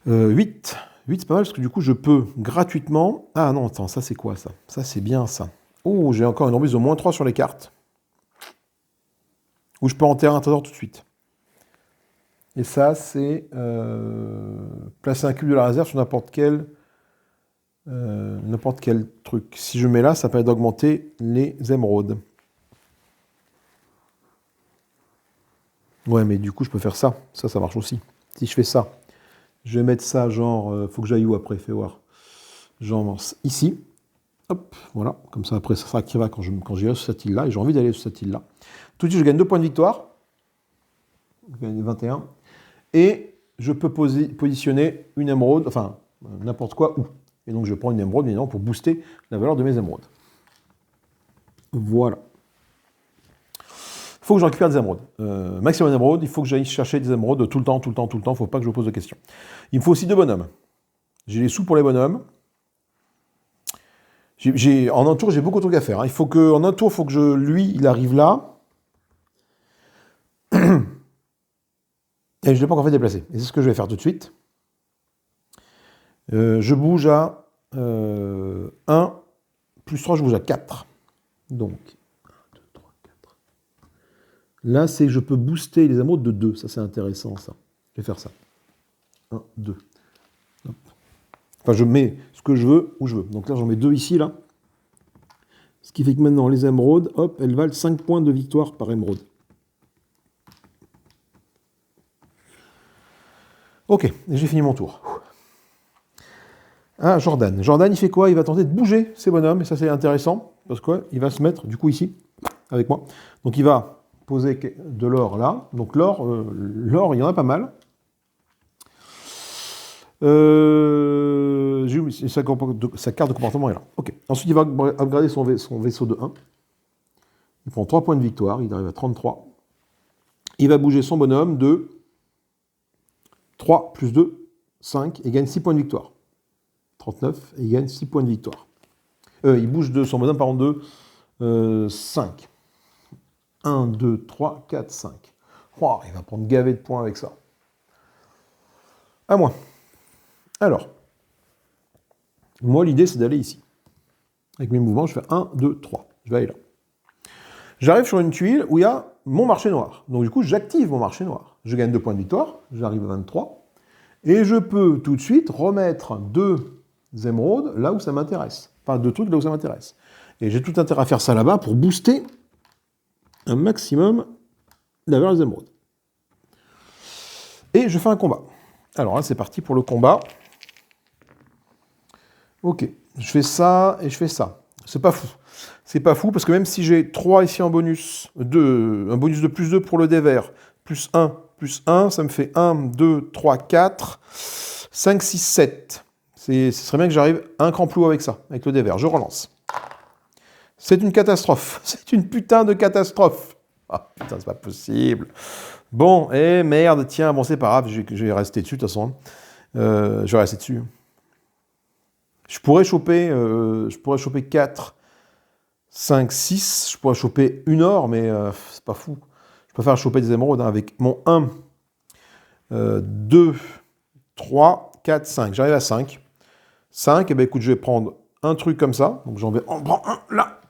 8. 8, c'est pas mal parce que du coup, je peux gratuitement... Ah non, attends, ça c'est quoi ça? Ça c'est bien ça. Oh, j'ai encore une embûche de -3 sur les cartes. Où je peux enterrer un trésor tout de suite. Et ça, c'est placer un cube de la réserve sur n'importe quel truc. Si je mets là, ça permet d'augmenter les émeraudes. Ouais, mais du coup, je peux faire ça. Ça marche aussi. Si je fais ça, je vais mettre ça genre... faut que j'aille où après? Fais voir. Genre ici. Hop, voilà. Comme ça, après, ça sera activé quand j'irai sur cette île-là. Et j'ai envie d'aller sur cette île-là. Tout de suite, je gagne 2 points de victoire. Je gagne 21. Et je peux positionner une émeraude, enfin, n'importe quoi où. Et donc, je prends une émeraude, évidemment, pour booster la valeur de mes émeraudes. Voilà. Il faut que je récupère des émeraudes. Maximum d'émeraudes, il faut que j'aille chercher des émeraudes tout le temps. Il ne faut pas que je me pose de questions. Il me faut aussi 2 bonhommes. J'ai les sous pour les bonhommes. En un tour, j'ai beaucoup de trucs à faire. Hein. En un tour, il faut que lui, il arrive là. Et je ne l'ai pas encore fait déplacer. Et c'est ce que je vais faire tout de suite. Je bouge à 1, plus 3, je bouge à 4. Donc, 1, 2, 3, 4. Là, c'est que je peux booster les émeraudes de 2. Ça, c'est intéressant, ça. Je vais faire ça. 1, 2. Hop. Enfin, je mets ce que je veux où je veux. Donc là, j'en mets 2 ici, là. Ce qui fait que maintenant, les émeraudes, hop, elles valent 5 points de victoire par émeraude. Ok, j'ai fini mon tour. Ah, Jordan. Jordan, il fait quoi? Il va tenter de bouger ses bonhommes, et ça c'est intéressant, parce qu'il va se mettre, du coup, ici, avec moi. Donc il va poser de l'or là. Donc l'or, il y en a pas mal. Sa carte de comportement est là. Ok. Ensuite, il va upgrader son vaisseau de 1. Il prend 3 points de victoire, il arrive à 33. Il va bouger son bonhomme de 3 plus 2, 5, et gagne 6 points de victoire. 39, et il gagne 6 points de victoire. Il bouge de son bonhomme, par exemple, de 5. 1, 2, 3, 4, 5. Oh, il va prendre gavé de points avec ça. À moi. Alors, moi, l'idée, c'est d'aller ici. Avec mes mouvements, je fais 1, 2, 3. Je vais aller là. J'arrive sur une tuile où il y a mon marché noir. Donc du coup, j'active mon marché noir. Je gagne 2 points de victoire, j'arrive à 23. Et je peux tout de suite remettre 2 émeraudes là où ça m'intéresse. Enfin, 2 trucs là où ça m'intéresse. Et j'ai tout intérêt à faire ça là-bas pour booster un maximum la valeur des émeraudes. Et je fais un combat. Alors là, c'est parti pour le combat. Ok, je fais ça et je fais ça. C'est pas fou. C'est pas fou parce que même si j'ai 3 ici en bonus, un bonus de plus 2 pour le dé vert, plus 1, ça me fait 1, 2, 3, 4, 5, 6, 7. Ce serait bien que j'arrive un cran plus haut avec ça, avec le dé vert. Je relance. C'est une catastrophe. C'est une putain de catastrophe. Ah putain, c'est pas possible. Bon, et merde, tiens, bon, c'est pas grave, je vais rester dessus de toute façon. Je vais rester dessus. Je pourrais choper 4, 5, 6. Je pourrais choper une or, mais c'est pas fou. Je préfère choper des émeraudes avec mon 1, 2, 3, 4, 5. J'arrive à 5. 5, et bien écoute, je vais prendre un truc comme ça. Donc j'en prends un là,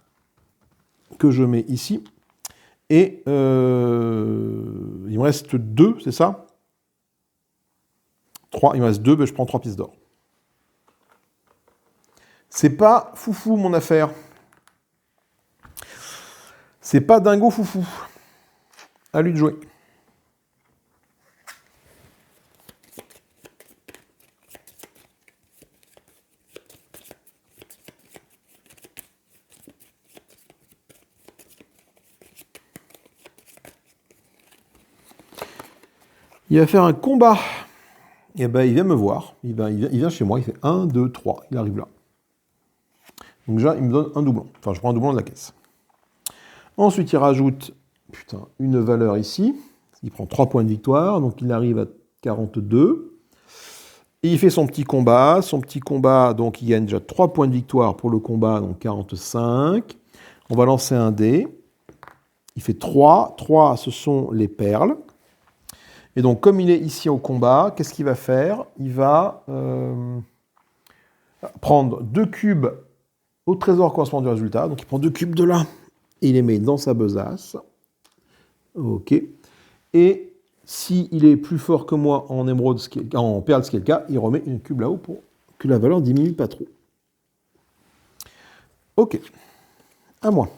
que je mets ici. Et il me reste 2, c'est ça? 3, il me reste 2, ben je prends 3 pièces d'or. C'est pas foufou mon affaire. C'est pas dingo foufou. À lui de jouer. Il va faire un combat. Et ben il vient me voir. Il vient chez moi. Il fait 1, 2, 3. Il arrive là. Donc déjà, il me donne un doublon. Enfin, je prends un doublon de la caisse. Ensuite, il rajoute une valeur ici. Il prend 3 points de victoire. Donc il arrive à 42. Et il fait son petit combat. Son petit combat, donc il gagne déjà 3 points de victoire pour le combat. Donc 45. On va lancer un dé. Il fait 3. 3, ce sont les perles. Et donc, comme il est ici au combat, qu'est-ce qu'il va faire? Il va prendre 2 cubes au trésor correspondant du résultat. Donc, il prend 2 cubes de là et il les met dans sa besace. OK. Et s'il est plus fort que moi en émeraude, en perle, ce qui est le cas, il remet une cube là-haut pour que la valeur diminue pas trop. OK. À moi.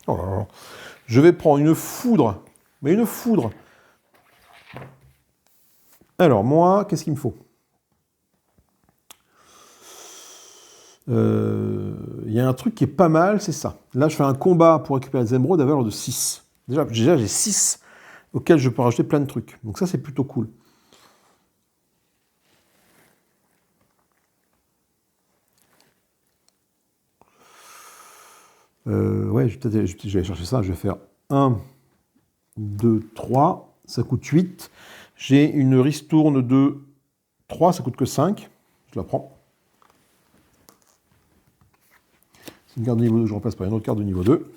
Oh là là. Je vais prendre une foudre. Mais une foudre. Alors, moi, qu'est-ce qu'il me faut? Il y a un truc qui est pas mal, c'est ça. Là, je fais un combat pour récupérer des émeraudes à valeur de 6. Déjà j'ai 6 auxquels je peux rajouter plein de trucs. Donc ça, c'est plutôt cool. Ouais, je vais aller chercher ça. Je vais faire 1, 2, 3. Ça coûte 8. J'ai une ristourne de 3, ça coûte que 5. Je la prends. C'est une carte de niveau 2, je remplace par une autre carte de niveau 2.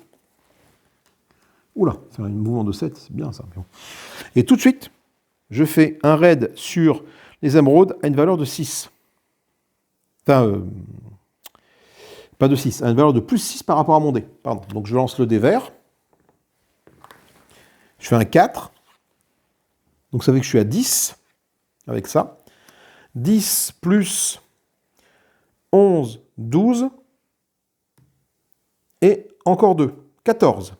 Oula, c'est un mouvement de 7, c'est bien ça. Et tout de suite, je fais un raid sur les émeraudes à une valeur de 6. Enfin, pas de 6, à une valeur de plus 6 par rapport à mon dé. Pardon. Donc je lance le dé vert. Je fais un 4. Donc ça fait que je suis à 10 avec ça. 10 plus 11, 12. Et encore 2, 14.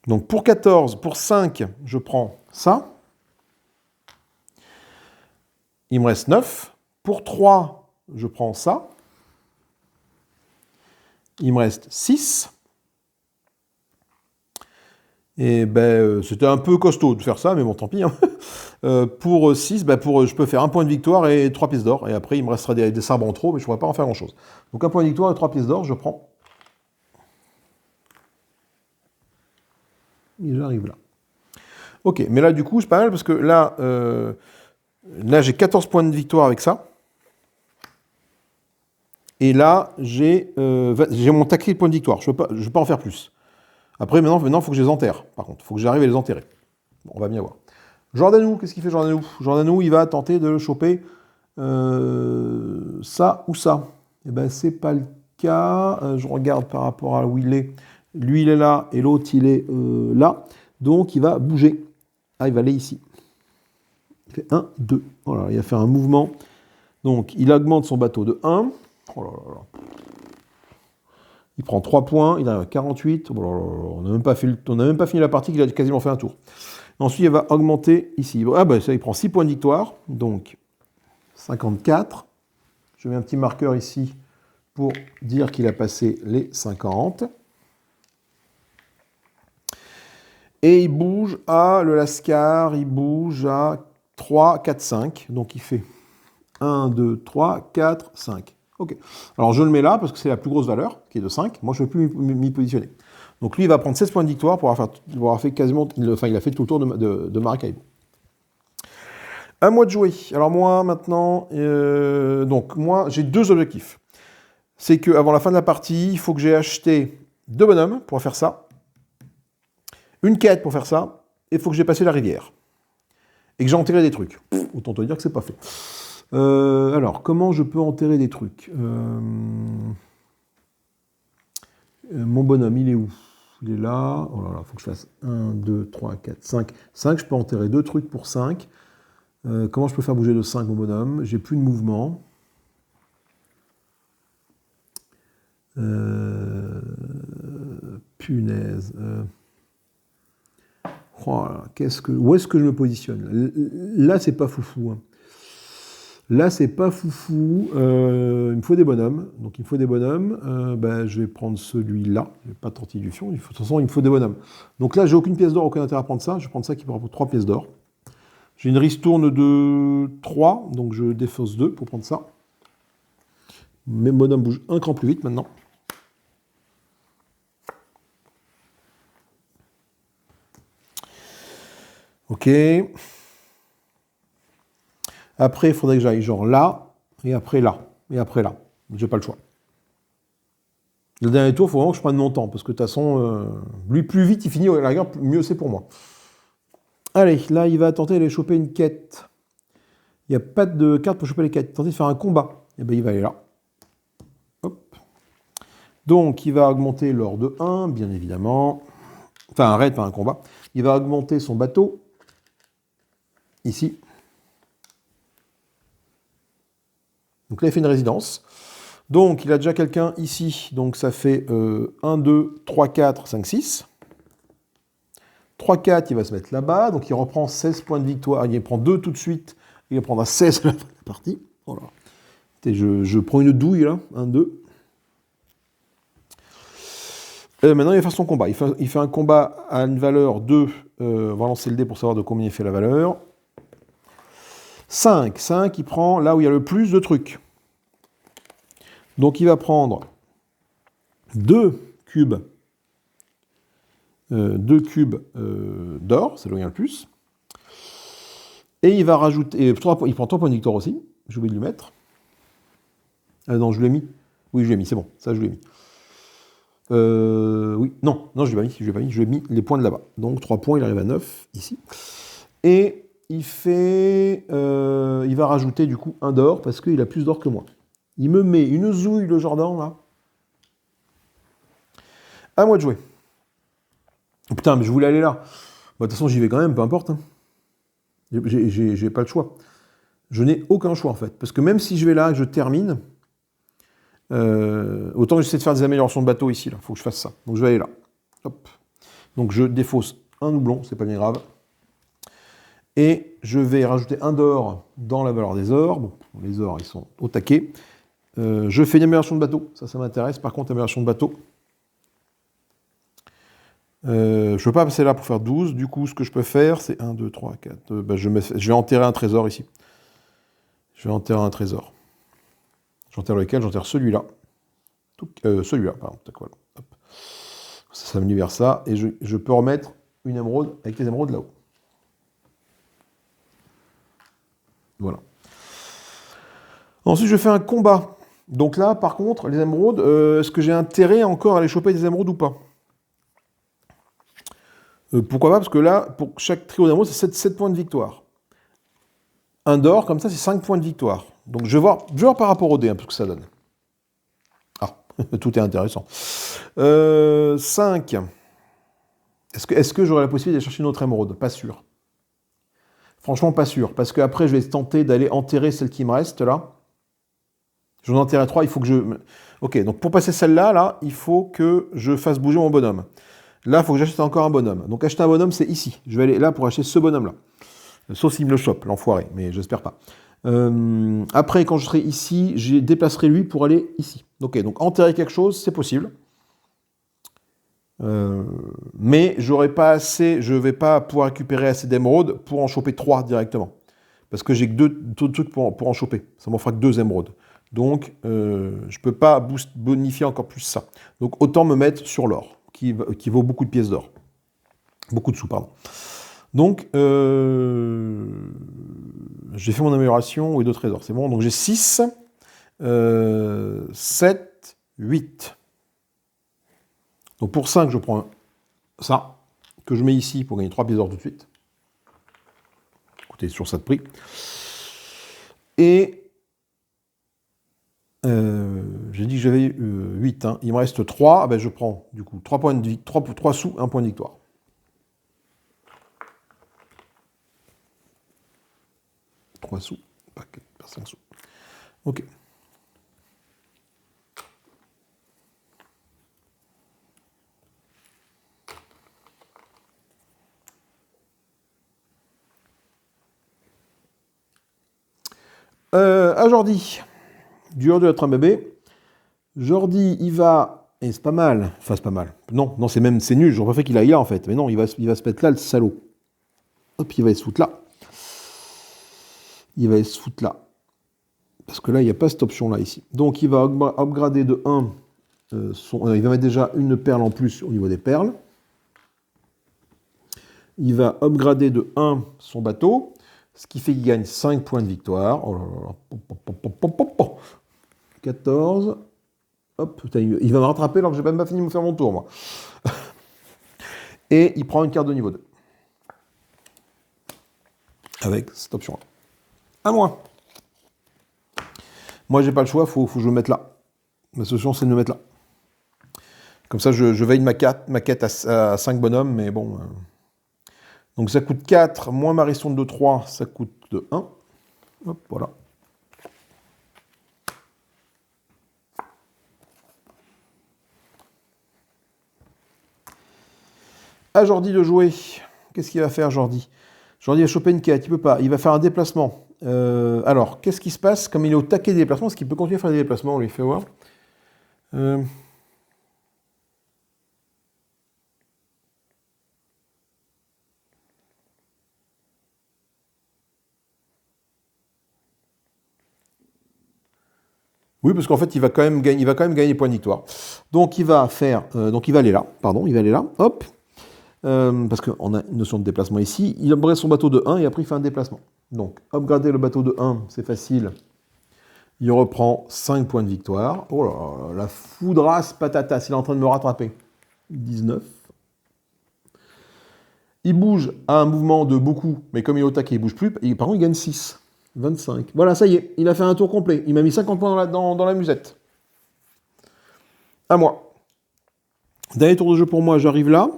Donc pour 14, pour 5, je prends ça. Il me reste 9. Pour 3, je prends ça. Il me reste 6. Et ben, c'était un peu costaud de faire ça, mais bon, tant pis. Hein. Pour 6, je peux faire un point de victoire et 3 pièces d'or. Et après, il me restera des sabres en trop, mais je ne pourrai pas en faire grand-chose. Donc un point de victoire et 3 pièces d'or, je prends. Et j'arrive là. Ok, mais là, du coup, c'est pas mal parce que là, j'ai 14 points de victoire avec ça. Et là, j'ai mon taquet de points de victoire. Je ne peux pas en faire plus. Après, maintenant, il faut que je les enterre. Par contre, il faut que j'arrive à les enterrer. Bon, on va bien voir. Jordanou, qu'est-ce qu'il fait Jordanou? Jordanou, il va tenter de choper ça ou ça. Eh ben, c'est pas le cas. Je regarde par rapport à où il est. Lui, il est là et l'autre, il est là. Donc, il va bouger. Ah, il va aller ici. Il fait 1, 2. Voilà, il va faire un mouvement. Donc, il augmente son bateau de 1. Oh là là là. Il prend 3 points. Il arrive à 48. Oh là là là. On n'a même pas fini la partie, qu'il a quasiment fait un tour. Ensuite, il va augmenter ici. Ah ben ça, il prend 6 points de victoire. Donc, 54. Je mets un petit marqueur ici pour dire qu'il a passé les 50. Et il bouge à, le Lascar, il bouge à 3, 4, 5. Donc il fait 1, 2, 3, 4, 5. Ok. Alors je le mets là parce que c'est la plus grosse valeur, qui est de 5. Moi, je ne veux plus m'y positionner. Donc lui, il va prendre 16 points de victoire pour avoir fait quasiment... Enfin, il a fait tout le tour de Maracaibo. À moi de jouer. Alors moi, maintenant... donc moi, j'ai 2 objectifs. C'est qu'avant la fin de la partie, il faut que j'ai acheté 2 bonhommes pour faire ça. Une quête pour faire ça, et il faut que j'ai passé la rivière. Et que j'ai enterré des trucs. Autant te dire que c'est pas fait. Alors, comment je peux enterrer des trucs mon bonhomme, il est où? Il est là. Oh là là, il faut que je fasse 1, 2, 3, 4, 5. 5, je peux enterrer 2 trucs pour 5. Comment je peux faire bouger de 5 mon bonhomme? J'ai plus de mouvement. Punaise. Oh là, où est-ce que je me positionne? Là, c'est pas foufou. Hein. Là, c'est pas foufou. Il me faut des bonhommes. Donc, il me faut des bonhommes. Ben, je vais prendre celui-là. Je n'ai pas de tortillation. De toute façon, il me faut des bonhommes. Donc là, j'ai aucune pièce d'or, aucun intérêt à prendre ça. Je vais prendre ça qui prend 3 pièces d'or. J'ai une ristourne de 3. Donc, je défausse 2 pour prendre ça. Mes bonhommes bougent un cran plus vite maintenant. Ok. Après, il faudrait que j'aille genre là, et après là, et après là. J'ai pas le choix. Le dernier tour, il faut vraiment que je prenne mon temps, parce que de toute façon, lui, plus vite il finit, à la rigueur, mieux c'est pour moi. Allez, là, il va tenter d'aller choper une quête. Il n'y a pas de carte pour choper les quêtes. Tenter de faire un combat. Et bien, il va aller là. Hop. Donc, il va augmenter l'or de 1, bien évidemment. Enfin, un raid, pas un combat. Il va augmenter son bateau. Ici. Donc là, il fait une résidence. Donc, il a déjà quelqu'un ici. Donc, ça fait 1, 2, 3, 4, 5, 6. 3, 4, il va se mettre là-bas. Donc, il reprend 16 points de victoire. Il prend 2 tout de suite. Il va prendre à 16 à la fin de la partie. Voilà. Je prends une douille, là. 1, 2. Maintenant, il va faire son combat. Il fait un combat à une valeur 2. On va lancer le dé pour savoir de combien il fait la valeur. 5. 5, il prend là où il y a le plus de trucs. Donc, il va prendre 2 cubes. 2 cubes d'or, c'est là où il y a le plus. Et il va rajouter... il prend 3 points de victoire aussi. J'ai oublié de le mettre. Non, je l'ai mis. Oui, je l'ai mis, c'est bon. Ça, je l'ai mis. Oui, non, je ne l'ai pas mis. Je l'ai mis les points de là-bas. Donc, 3 points, il arrive à 9, ici. Et il va rajouter, du coup, un d'or, parce qu'il a plus d'or que moi. Il me met une zouille, le Jordan, là. À moi de jouer. Putain, mais je voulais aller là. Bah, de toute façon, j'y vais quand même, peu importe. Hein. J'ai pas le choix. Je n'ai aucun choix, en fait. Parce que même si je vais là et que je termine, autant que j'essaie de faire des améliorations de bateau ici. Il faut que je fasse ça. Donc, je vais aller là. Hop. Donc, je défausse un doublon, c'est pas bien grave. Et je vais rajouter un d'or dans la valeur des ors. Bon, les ors, ils sont au taquet. Je fais une amélioration de bateau. Ça m'intéresse. Par contre, amélioration de bateau. Je ne peux pas passer là pour faire 12. Du coup, ce que je peux faire, c'est 1, 2, 3, 4. Je vais enterrer un trésor ici. Je vais enterrer un trésor. J'enterre lequel? J'enterre celui-là. Celui-là, pardon. Voilà. Hop. Ça me libère ça. Et je peux remettre une émeraude avec les émeraudes là-haut. Voilà. Ensuite, je fais un combat. Donc là, par contre, les émeraudes, est-ce que j'ai intérêt encore à aller choper des émeraudes ou pas? Pourquoi pas? Parce que là, pour chaque trio d'émeraudes, c'est 7 points de victoire. Un d'or, comme ça, c'est 5 points de victoire. Donc je vais voir par rapport au dé, un peu ce que ça donne. Ah, Tout est intéressant. 5. Est-ce que j'aurai la possibilité d'aller chercher une autre émeraude? Pas sûr. Franchement, pas sûr. Parce qu'après, je vais tenter d'aller enterrer celle qui me reste, là. J'en ai enterré 3, il faut que je... Ok, donc pour passer celle-là, là, il faut que je fasse bouger mon bonhomme. Là, il faut que j'achète encore un bonhomme. Donc acheter un bonhomme, c'est ici. Je vais aller là pour acheter ce bonhomme-là. Sauf s'il me le chope, l'enfoiré, mais j'espère pas. Après, quand je serai ici, je déplacerai lui pour aller ici. Ok, donc enterrer quelque chose, c'est possible. Mais j'aurai pas assez, je vais pas pouvoir récupérer assez d'émeraudes pour en choper 3 directement. Parce que j'ai que deux trucs pour en choper. Ça m'en fera que 2 émeraudes. Donc, je peux pas bonifier encore plus ça. Donc, autant me mettre sur l'or, qui vaut beaucoup de pièces d'or. Beaucoup de sous, pardon. Donc, j'ai fait mon amélioration, oui, de trésor, c'est bon. Donc, j'ai 6, 7, 8. Donc, pour 5, je prends ça, que je mets ici pour gagner 3 pièces d'or tout de suite. Écoutez, sur ça de prix. Et j'ai dit que j'avais 8. Hein. Il me reste 3. Ah ben, je prends, du coup, 3 sous, 1 point de victoire. Sous, pas 5 sous. Ok. À Jordi, dur de être un bébé. Jordi, il va, et c'est pas mal, enfin c'est pas mal. Non, c'est nul, j'aurais pas fait qu'il aille là en fait. Mais non, il va se mettre là, le salaud. Hop, il va se foutre là. Il va se foutre là. Parce que là, il n'y a pas cette option-là ici. Donc, il va upgrader de 1. Il va mettre déjà une perle en plus au niveau des perles. Il va upgrader de 1 son bateau. Ce qui fait qu'il gagne 5 points de victoire. Oh là là. 14. Hop, putain, il va me rattraper alors que j'ai même pas fini de me faire mon tour, moi. Et il prend une carte de niveau 2. Avec cette option-là. À moi. Moi, j'ai pas le choix, faut que je me mette là. Ma solution, c'est de me mettre là. Comme ça, je veille ma quête à 5 bonhommes, mais bon. Donc ça coûte 4, moins ma risson de 3, ça coûte 1. Hop, voilà. À Jordi de jouer. Qu'est-ce qu'il va faire, Jordi? Jordi va choper une quête, il peut pas. Il va faire un déplacement. Alors, qu'est-ce qui se passe? Comme il est au taquet des déplacements, est-ce qu'il peut continuer à faire des déplacements? On lui fait voir. Oui, parce qu'en fait, il va quand même gagner des points de victoire. Donc, il va aller là. Pardon, il va aller là. Hop. Parce qu'on a une notion de déplacement ici. Il upgrade son bateau de 1 et après il fait un déplacement. Donc, upgrader le bateau de 1, c'est facile. Il reprend 5 points de victoire. Oh là là, la foudrasse patatas, il est en train de me rattraper. 19. Il bouge à un mouvement de beaucoup, mais comme il est au taquet, il ne bouge plus. Par contre, il gagne 6. 25. Voilà, ça y est, il a fait un tour complet. Il m'a mis 50 points dans la musette. À moi. Dernier tour de jeu pour moi, j'arrive là.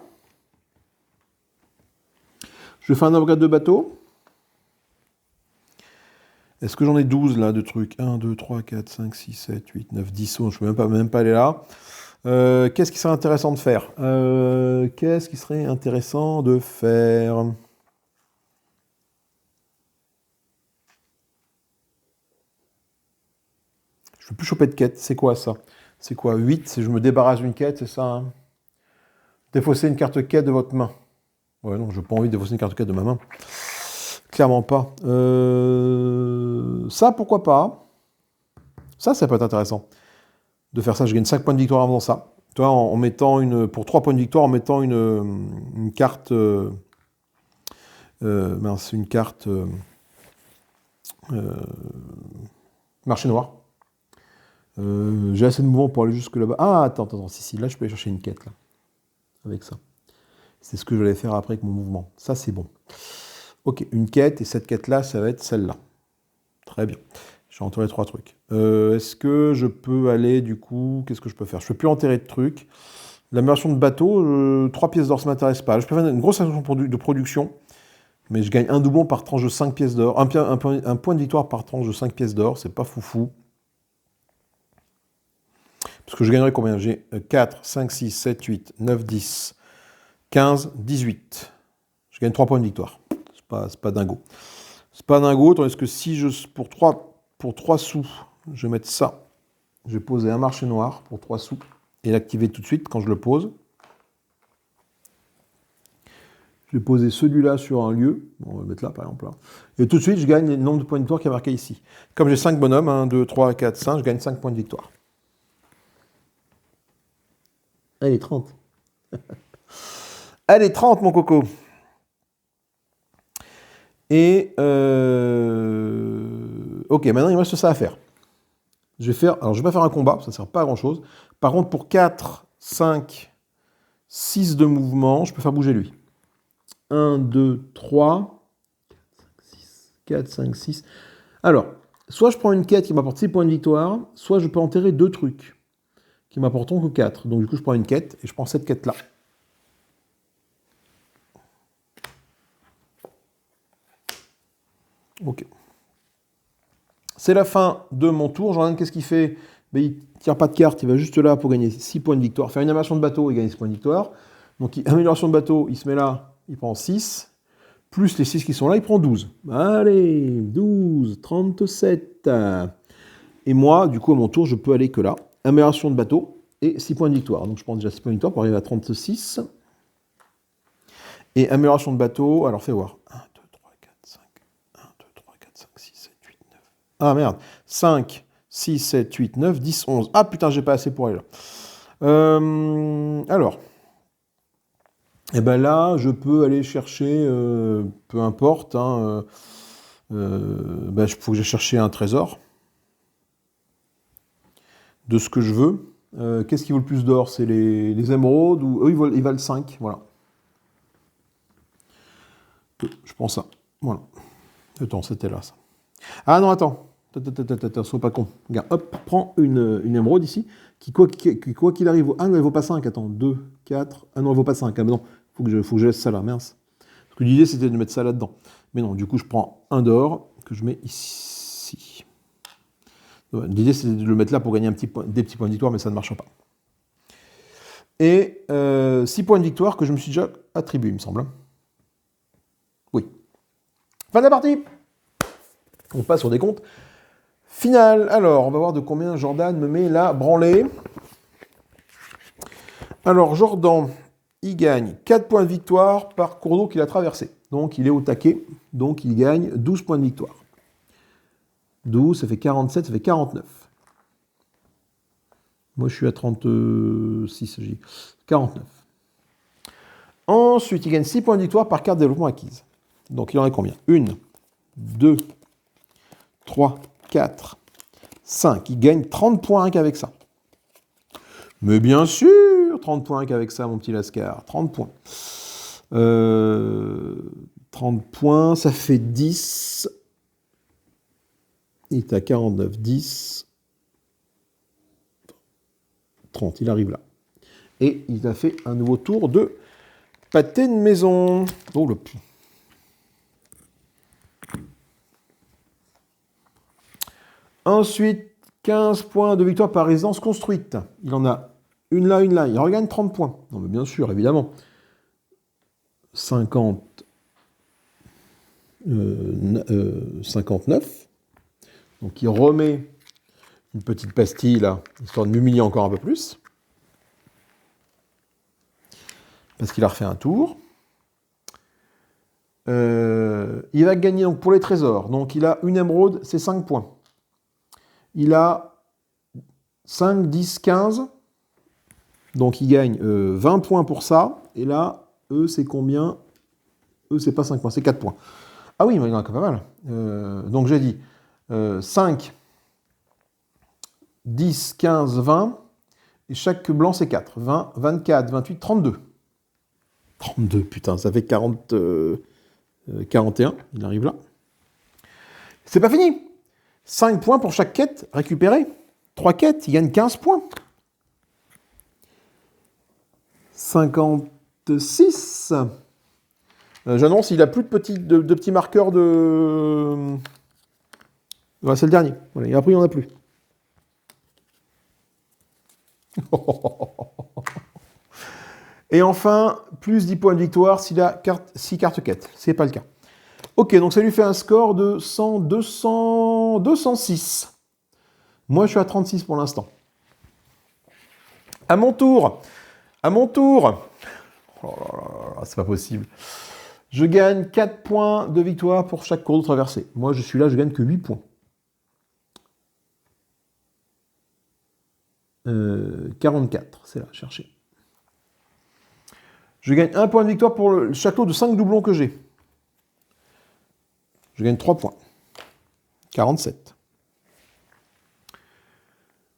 Je fais un upgrade de bateau. Est-ce que j'en ai 12 là de trucs? 1, 2, 3, 4, 5, 6, 7, 8, 9, 10. Je ne peux même pas aller là. Qu'est-ce qui serait intéressant de faire? Qu'est-ce qui serait intéressant de faire? Je ne veux plus choper de quête. C'est quoi ça? C'est quoi? 8, c'est je me débarrasse d'une quête, c'est ça, hein? Défausser une carte quête de votre main. Ouais, non, je n'ai pas envie de défausser une carte quête de ma main. Clairement pas. Ça, pourquoi pas? Ça peut être intéressant. De faire ça, je gagne 5 points de victoire avant ça. Toi, en mettant pour 3 points de victoire, en mettant une carte... une carte... marché noir. J'ai assez de mouvement pour aller jusque là-bas. Ah, attends, si, là, je peux aller chercher une quête, là. Avec ça. C'est ce que je vais faire après avec mon mouvement. Ça, c'est bon. Ok, une quête, et cette quête-là, ça va être celle-là. Très bien. J'ai enterré 3 trucs. Est-ce que je peux aller, du coup... Qu'est-ce que je peux faire? Je ne peux plus enterrer de trucs. L'amélioration de bateau, 3 pièces d'or, ça ne m'intéresse pas. Je peux faire une grosse action de production, mais je gagne un doublon par tranche de 5 pièces d'or. Un point de victoire par tranche de 5 pièces d'or, c'est pas foufou. Parce que je gagnerai combien? J'ai 4, 5, 6, 7, 8, 9, 10, 15, 18. Je gagne 3 points de victoire. C'est pas dingo. C'est pas dingo, tandis que si pour 3 sous, je vais mettre ça. Je vais poser un marché noir pour 3 sous et l'activer tout de suite quand je le pose. Je vais poser celui-là sur un lieu. Bon, on va le mettre là, par exemple. Là. Et tout de suite, je gagne le nombre de points de victoire qui est marqué ici. Comme j'ai 5 bonhommes, 1, 2, 3, 4, 5, je gagne 5 points de victoire. Allez, 30. Allez, 30, mon coco. Et ok, maintenant il me reste ça à faire. Alors je vais pas faire un combat, ça ne sert pas à grand chose. Par contre, pour 4, 5, 6 de mouvement, je peux faire bouger lui. 1, 2, 3, 4, 5, 6. Alors, soit je prends une quête qui m'apporte 6 points de victoire, soit je peux enterrer 2 trucs qui m'apporteront que 4. Donc du coup, je prends une quête et je prends cette quête-là. Ok. C'est la fin de mon tour. Jordan, qu'est-ce qu'il fait? Ben, il ne tire pas de carte, il va juste là pour gagner 6 points de victoire. Faire une amélioration de bateau et gagner 6 points de victoire. Donc, amélioration de bateau, il se met là, il prend 6. Plus les 6 qui sont là, il prend 12. Allez, 12, 37. Et moi, du coup, à mon tour, je peux aller que là. Amélioration de bateau et 6 points de victoire. Donc, je prends déjà 6 points de victoire pour arriver à 36. Et amélioration de bateau, alors fais voir. 1, 2, 3, 4, 5. 1, 2, 3, 4, 5, 6, 7, 8, 9. Ah merde. 5, 6, 7, 8, 9, 10, 11. Ah putain, j'ai pas assez pour aller là. Alors. Et ben là, je peux aller chercher, peu importe, hein, ben, il faut que j'aille chercher un trésor de ce que je veux. Qu'est-ce qui vaut le plus d'or? C'est les émeraudes ou eux, ils valent 5, voilà. Je prends ça, voilà. Attends, c'était là, ça. Ah non, attends, sois pas con. Regarde, hop, prends une émeraude ici, qui quoi qu'il arrive, ah non, elle vaut pas 5, attends, 2, 4, ah non, elle vaut pas 5, ah ben non. Faut que je laisse ça là, mince. Parce que l'idée, c'était de mettre ça là-dedans. Mais non, du coup, je prends un d'or que je mets ici. L'idée, c'était de le mettre là pour gagner des petits points de victoire, mais ça ne marche pas. Et 6 points de victoire que je me suis déjà attribués, il me semble. Oui. Fin de la partie. On passe au décompte final. Alors, on va voir de combien Jordan me met la branlée. Alors, Jordan... il gagne 4 points de victoire par cours d'eau qu'il a traversé. Donc, il est au taquet. Donc, il gagne 12 points de victoire. 12, ça fait 47, ça fait 49. Moi, je suis à 36, j'ai 49. Ensuite, il gagne 6 points de victoire par carte de développement acquise. Donc, il en a combien? 1, 2, 3, 4, 5. Il gagne 30 points rien qu'avec ça. Mais bien sûr, 30 points qu'avec ça, mon petit Lascar. 30 points. 30 points, ça fait 10. Il est à 49, 10. 30, il arrive là. Et il a fait un nouveau tour de pâté de maison. Oh le pu. Ensuite, 15 points de victoire par résidence construite. Il en a une là, une là. Il regagne 30 points. Non, mais bien sûr, évidemment. 59. Donc, il remet une petite pastille, là, histoire de m'humilier encore un peu plus. Parce qu'il a refait un tour. Il va gagner donc, pour les trésors. Donc, il a une émeraude, c'est 5 points. Il a 5, 10, 15. Donc, il gagne 20 points pour ça. Et là, eux, c'est combien? Eux, c'est pas 5 points, c'est 4 points. Ah oui, mais il y en a quand même pas mal. Donc, j'ai dit 5, 10, 15, 20. Et chaque blanc, c'est 4. 20, 24, 28, 32. 32, putain, ça fait 41. Il arrive là. C'est pas fini. 5 points pour chaque quête récupérée. 3 quêtes, il gagne 15 points. 56. J'annonce, il a plus de petits marqueurs de... Voilà, c'est le dernier. Voilà, et après, il n'y en a plus. Et enfin, plus 10 points de victoire s'il a 6 cartes quêtes. Ce n'est pas le cas. Ok, donc ça lui fait un score de 100, 200, 206. Moi, je suis à 36 pour l'instant. À mon tour. Oh là là, c'est pas possible. Je gagne 4 points de victoire pour chaque cours de traversée. Moi, je suis là, je gagne que 8 points. 44, c'est là, chercher. Je gagne 1 point de victoire pour le château de 5 doublons que j'ai. Je gagne 3 points. 47.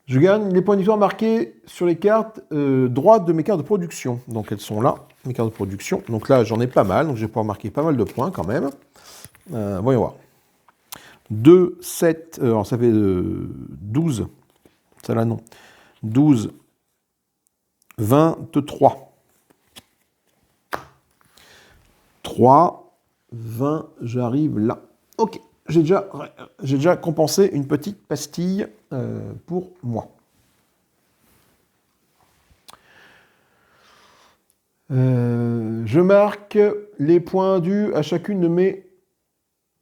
Je gagne les points de victoire marqués sur les cartes droites de mes cartes de production. Donc elles sont là, mes cartes de production. Donc là, j'en ai pas mal, donc je vais pouvoir marquer pas mal de points quand même. Voyons voir. 2, 7, alors ça fait 12. Ça là, non. 12, 23. 3, 20, j'arrive là. Ok, j'ai déjà compensé une petite pastille pour moi. Je marque les points dus à chacune de mes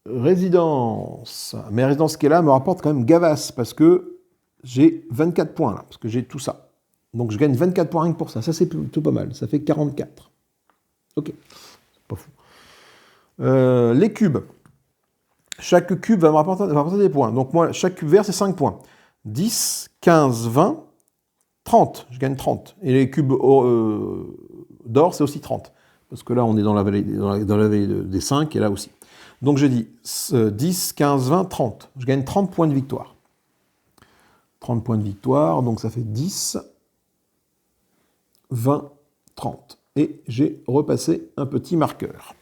résidences. Mes résidences qui est là me rapportent quand même gavasse parce que j'ai 24 points là, parce que j'ai tout ça. Donc je gagne 24 points rien que pour ça. Ça c'est plutôt pas mal. Ça fait 44. Ok, c'est pas fou. Les cubes. Chaque cube va me rapporter des points. Donc moi, chaque cube vert, c'est 5 points. 10, 15, 20, 30. Je gagne 30. Et les cubes d'or, c'est aussi 30. Parce que là, on est dans la vallée, des 5, et là aussi. Donc j'ai dit 10, 15, 20, 30. Je gagne 30 points de victoire. 30 points de victoire, donc ça fait 10, 20, 30. Et j'ai repassé un petit marqueur.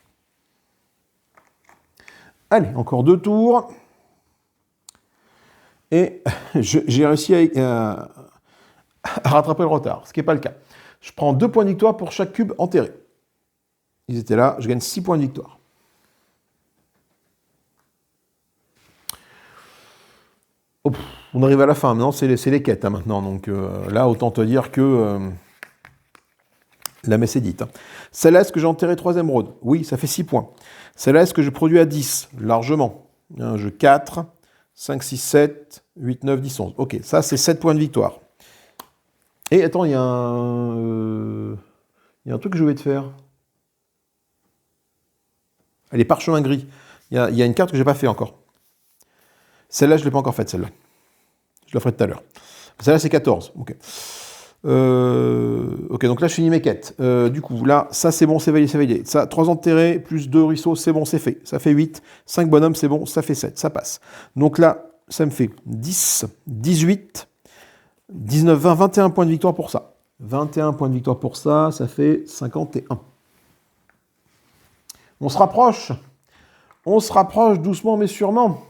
Allez, encore 2 tours. Et j'ai réussi à rattraper le retard, ce qui n'est pas le cas. Je prends 2 points de victoire pour chaque cube enterré. Ils étaient là, je gagne 6 points de victoire. Oh, on arrive à la fin, maintenant c'est les quêtes hein, maintenant. Donc là, autant te dire que la messe est dite. Celle-là, est-ce que j'ai enterré 3 émeraudes? Oui, ça fait 6 points. Celle-là, est-ce que je produis à 10? Largement. Un jeu 4, 5, 6, 7, 8, 9, 10, 11. Ok, ça c'est 7 points de victoire. Et attends, il y a un truc que je vais te faire. Les parchemins gris. Il y a une carte que je n'ai pas fait encore. Celle-là, je ne l'ai pas encore faite, celle-là. Je la ferai tout à l'heure. Celle-là, c'est 14. Ok. Ok, donc là, je finis mes quêtes. Du coup, là, ça, c'est bon, c'est validé. Ça, 3 enterrés, plus 2 ruisseaux, c'est bon, c'est fait. Ça fait 8. 5 bonhommes, c'est bon, ça fait 7. Ça passe. Donc là, ça me fait 10, 18, 19, 20, 21 points de victoire pour ça. 21 points de victoire pour ça, ça fait 51. On se rapproche. On se rapproche doucement mais sûrement.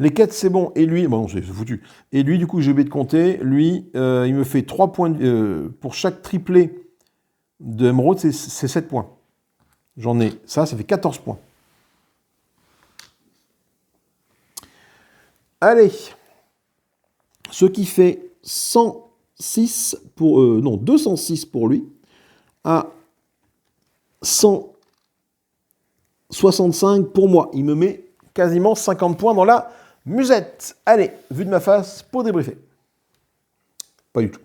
Les quêtes, c'est bon. Et lui, bon, c'est foutu. Et lui, du coup, j'ai oublié de compter. Lui, il me fait 3 points pour chaque triplé d'émeraude, c'est 7 points. J'en ai ça fait 14 points. Allez. Ce qui fait 106 pour... non, 206 pour lui. À 165 pour moi. Il me met quasiment 50 points dans la musette. Allez, vue de ma face, pour débriefer. Pas du tout.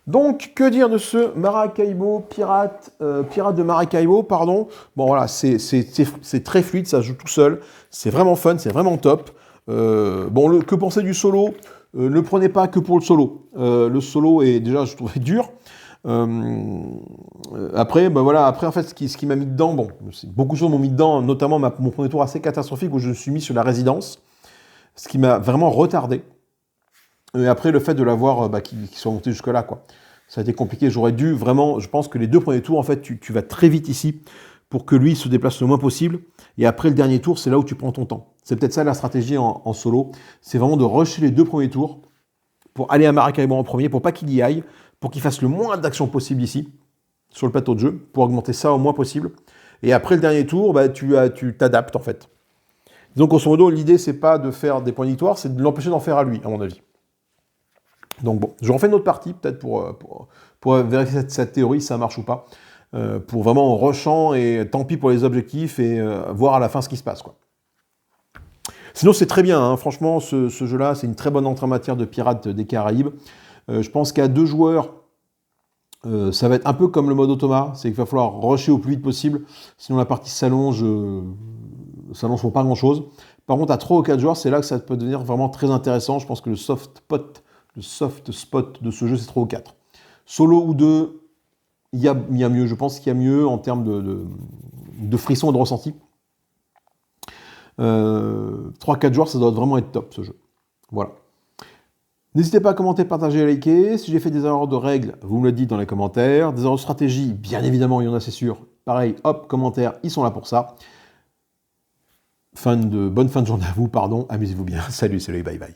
Donc, que dire de ce Maracaibo pirate de Maracaibo, pardon. Bon, voilà, c'est très fluide, ça se joue tout seul. C'est vraiment fun, c'est vraiment top. Bon, que penser du solo? Ne prenez pas que pour le solo. Le solo est déjà, je trouvais dur. Après, ben voilà, après en fait, ce qui m'a mis dedans, bon, beaucoup de choses m'ont mis dedans, notamment mon premier tour assez catastrophique où je me suis mis sur la résidence, ce qui m'a vraiment retardé. Et après, le fait de l'avoir, qui soit monté jusque-là, quoi. Ça a été compliqué. J'aurais dû vraiment, je pense que les 2 premiers tours, en fait, tu vas très vite ici pour que lui se déplace le moins possible. Et après le dernier tour, c'est là où tu prends ton temps. C'est peut-être ça la stratégie en solo. C'est vraiment de rusher les 2 premiers tours pour aller à Maracaibo en premier, pour pas qu'il y aille, pour qu'il fasse le moins d'actions possible ici, sur le plateau de jeu, pour augmenter ça au moins possible. Et après le dernier tour, bah, tu t'adaptes en fait. Donc, grosso modo, l'idée, c'est pas de faire des points de victoire, c'est de l'empêcher d'en faire à lui, à mon avis. Donc bon, je refais une autre partie, peut-être pour vérifier cette théorie, si ça marche ou pas. Pour vraiment en rushant, et tant pis pour les objectifs, et voir à la fin ce qui se passe, quoi. Sinon, c'est très bien, hein. Franchement, ce jeu-là, c'est une très bonne entrée en matière de Pirates des Caraïbes. Je pense qu'à 2 joueurs, ça va être un peu comme le mode automa, c'est qu'il va falloir rusher au plus vite possible, sinon la partie s'allonge pour pas grand-chose. Par contre, à 3 ou 4 joueurs, c'est là que ça peut devenir vraiment très intéressant. Je pense que le soft spot de ce jeu, c'est 3 ou 4. Solo ou 2, il y a mieux. Je pense qu'il y a mieux en termes de frisson et de ressenti. 3-4 joueurs, ça doit vraiment être top, ce jeu. Voilà. N'hésitez pas à commenter, partager et liker. Si j'ai fait des erreurs de règles, vous me le dites dans les commentaires. Des erreurs de stratégie, bien évidemment, il y en a, c'est sûr. Pareil, hop, commentaires, ils sont là pour ça. Bonne fin de journée à vous, pardon. Amusez-vous bien. Salut, bye bye.